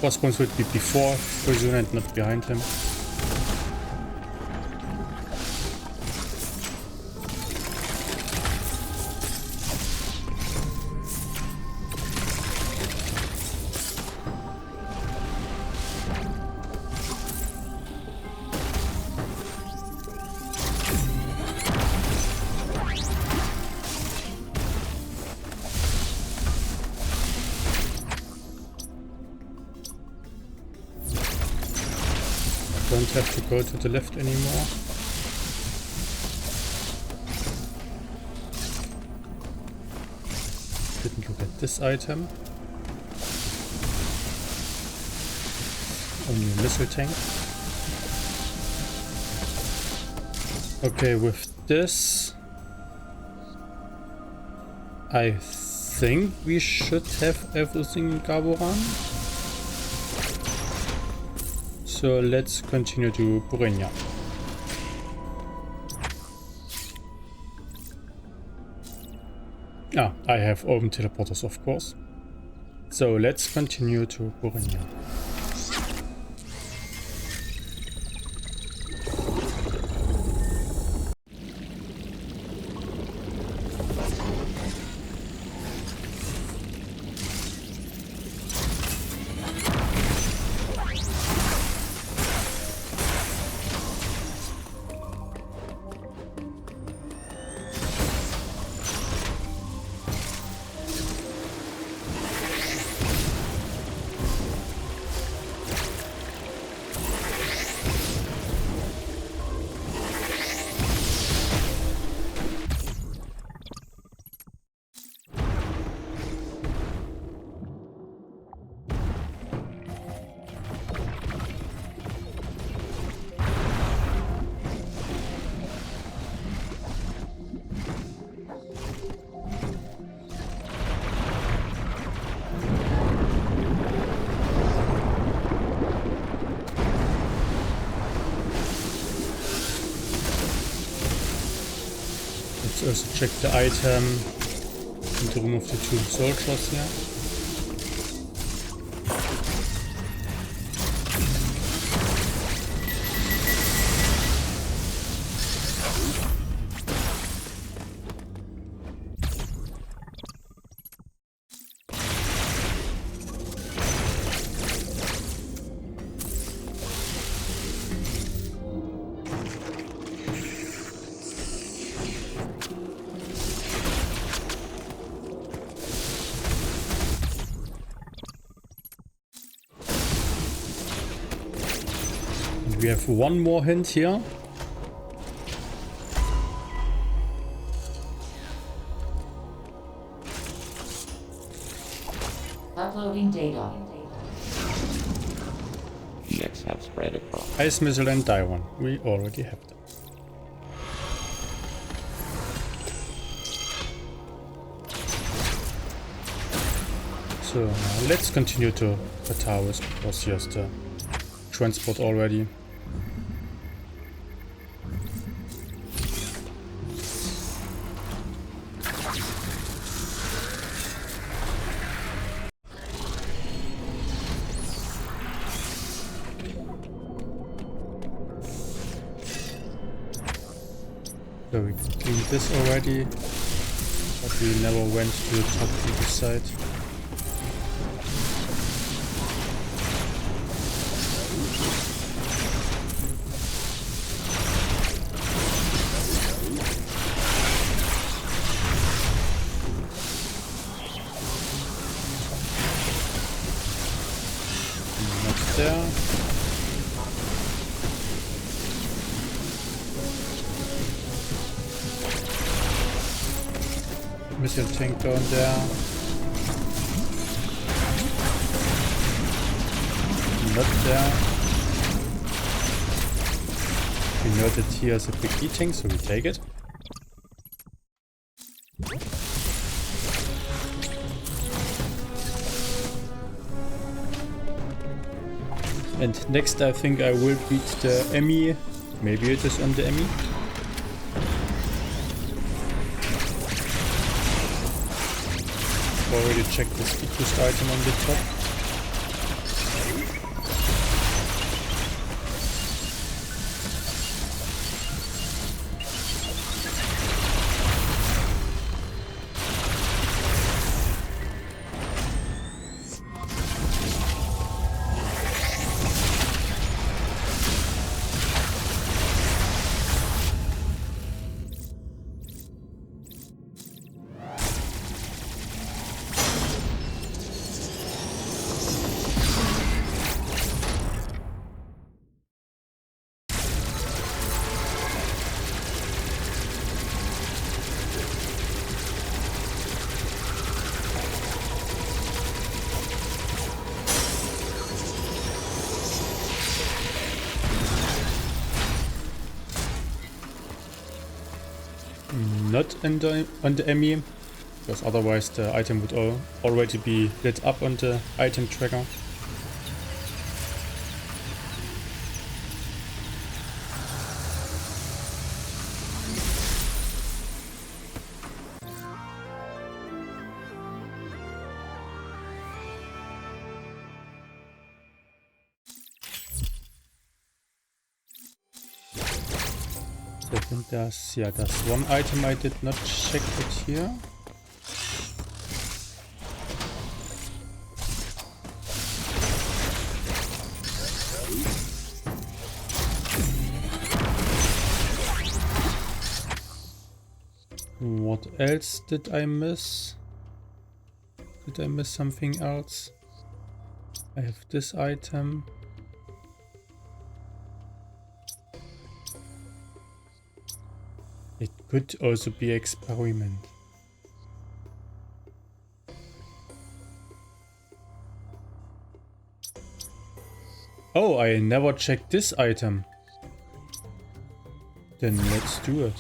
Crossbones would be before Golzuna and not behind him. Don't have to go to the left anymore. this item. Only a missile tank. Okay, with this, I think we should have everything in Gaboran. So let's continue to Burenya. Ah, I have open teleporters, of course. So let's continue to Burenya. Let's also check the item in the room of the two soldiers here. We have one more hint here. Uploading data. EX have spread across. Ice Missile and Dairon. We already have them. So now let's continue to Batawis because he has the transport already. So we cleaned this already, but we never went to the top people side. Not there. Missile tank down there. Not there. We know that he has a big E-tank, so we take it. And next I think I will beat the E.M.M.I. Maybe it is on the E.M.M.I. Already checked the speed boost item on the top. not on the E.M.M.I, because otherwise the item would already be lit up on the item tracker. I think there's one item I did not check it here. What else did I miss? Did I miss something else? I have this item. It could also be experiment. Oh, I never checked this item. Then let's do it.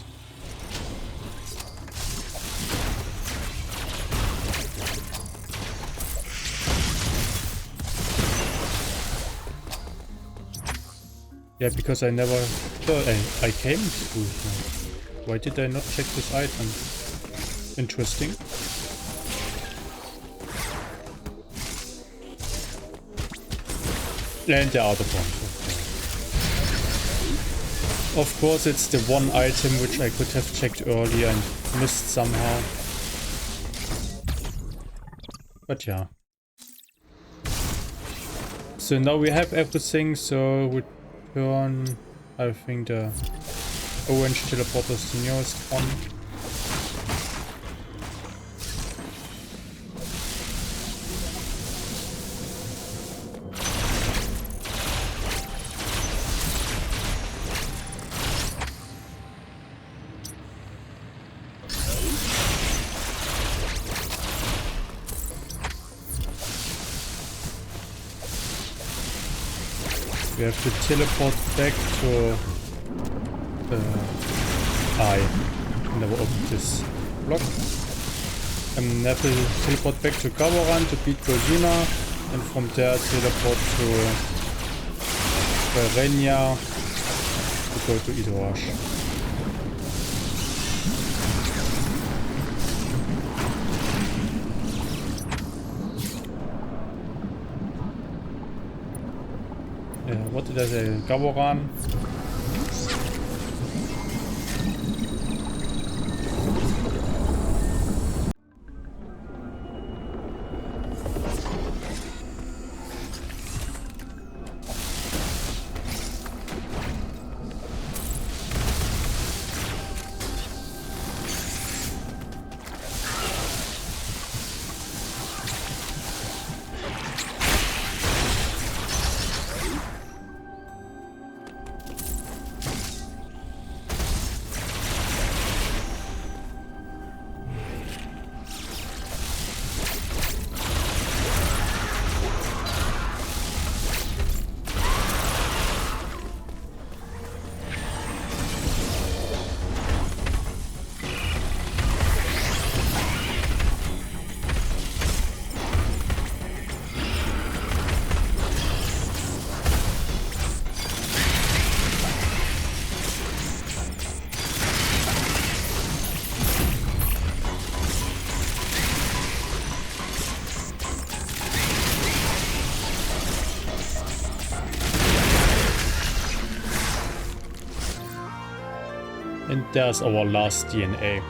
Yeah, because I never thought I came through here. Why did I not check this item? Interesting. And the other one. Of course, it's the one item which I could have checked earlier and missed somehow. But yeah. So now we have everything, so return, I think the orange teleporter is the nearest one. We have to teleport back to I never opened this block. And have to teleport back to Gawaran to beat Golzuna, and from there teleport to Randovania to go to Itorash. What did I say? Gawaran. And there's our last DNA.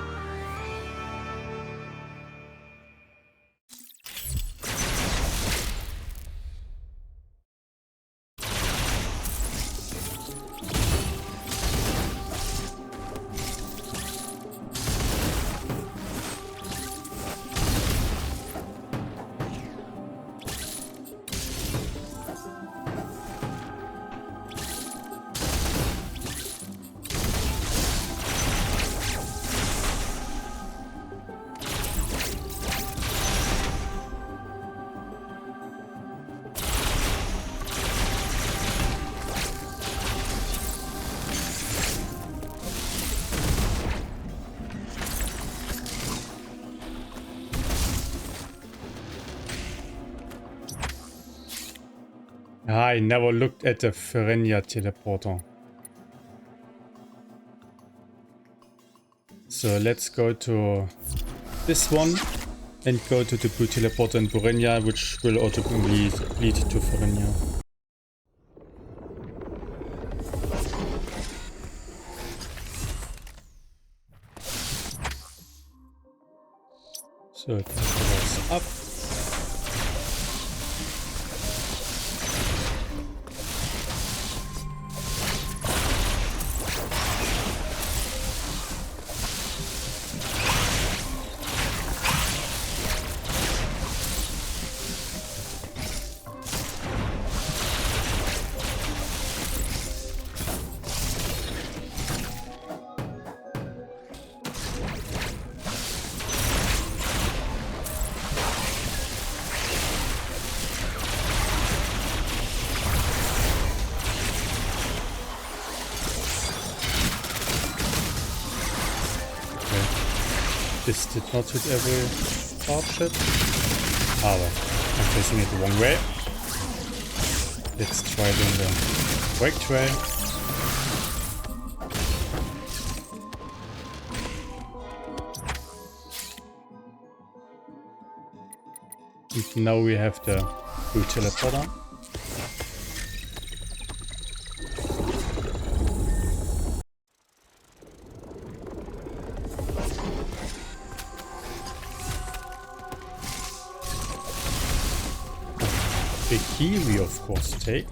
I never looked at the Ferenia teleporter. So let's go to this one and go to the blue teleporter in Burenia, which will ultimately lead to Ferenia. So it goes up. This did not hit every target. Ah, well, I'm facing it the wrong way. Let's try it on the right trail. And now we have the blue teleporter. The key we of course take.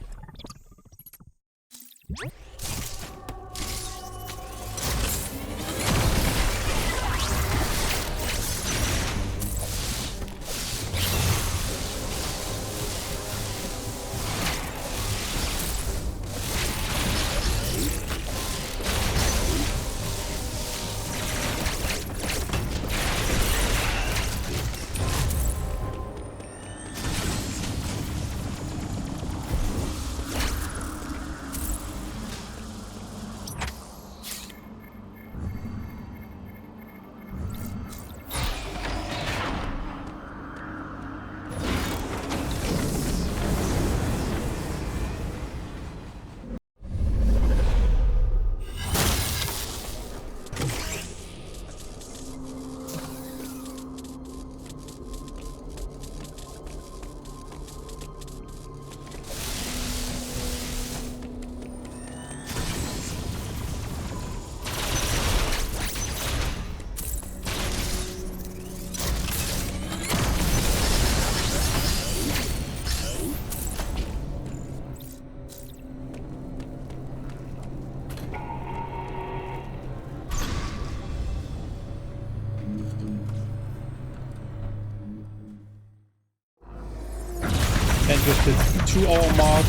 And with the 2-hour mark,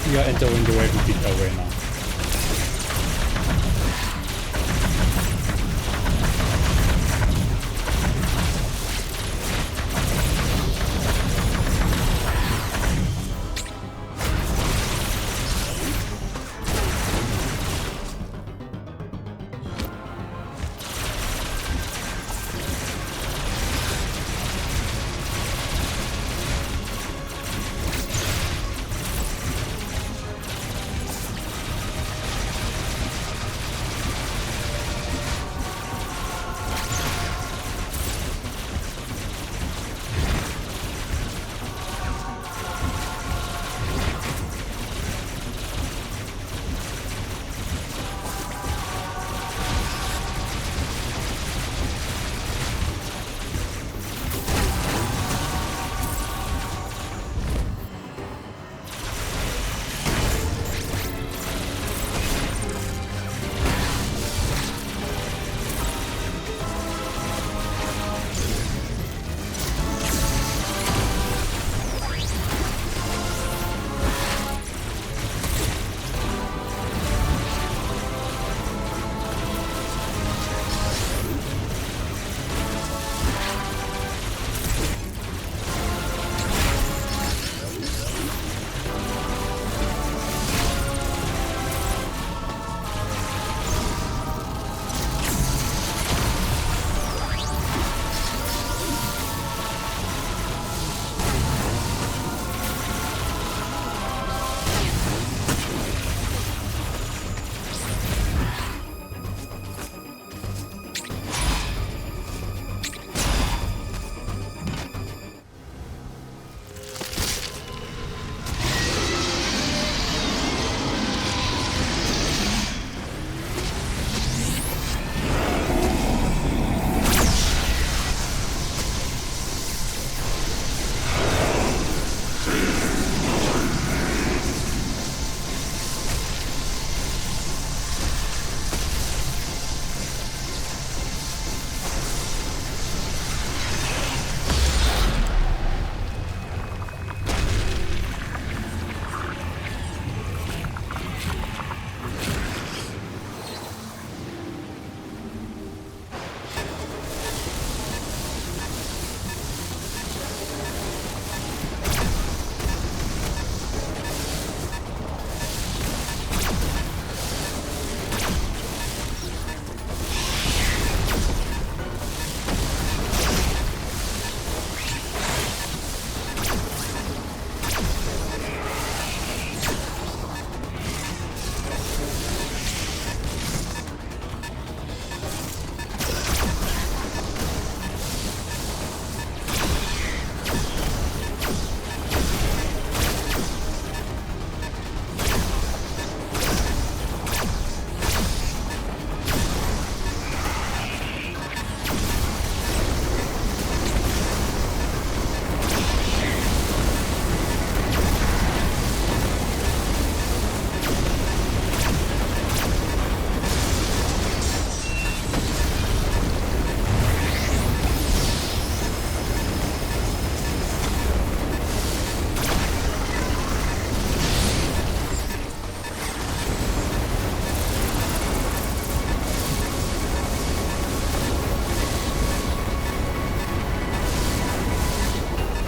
we are entering the Raven Peak Arena.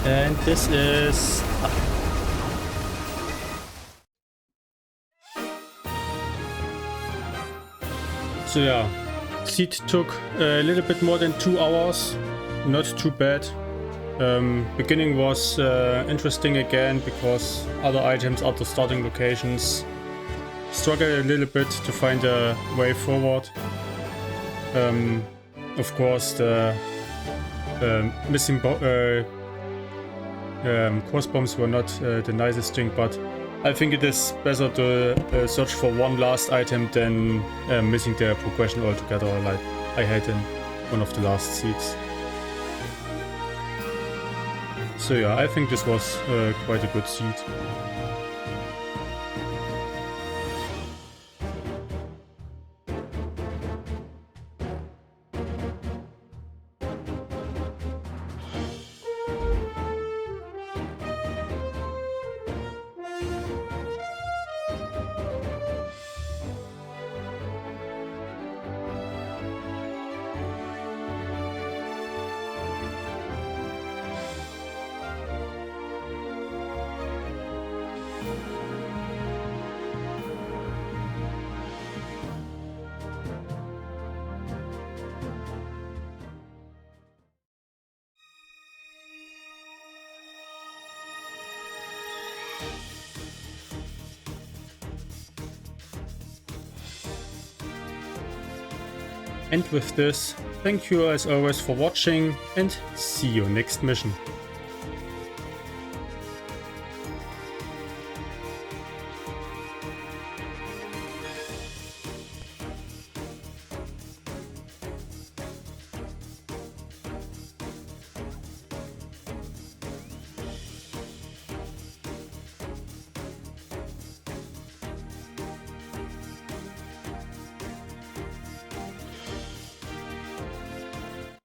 And this is... So yeah, seed took a little bit more than 2 hours, not too bad. Beginning was interesting again because other items, other starting locations struggled a little bit to find a way forward. Of course, the missing cross bombs were not the nicest thing, but I think it is better to search for one last item than missing the progression altogether, like I had in one of the last seeds. So yeah, I think this was quite a good seed. And with this, thank you as always for watching and see you next mission.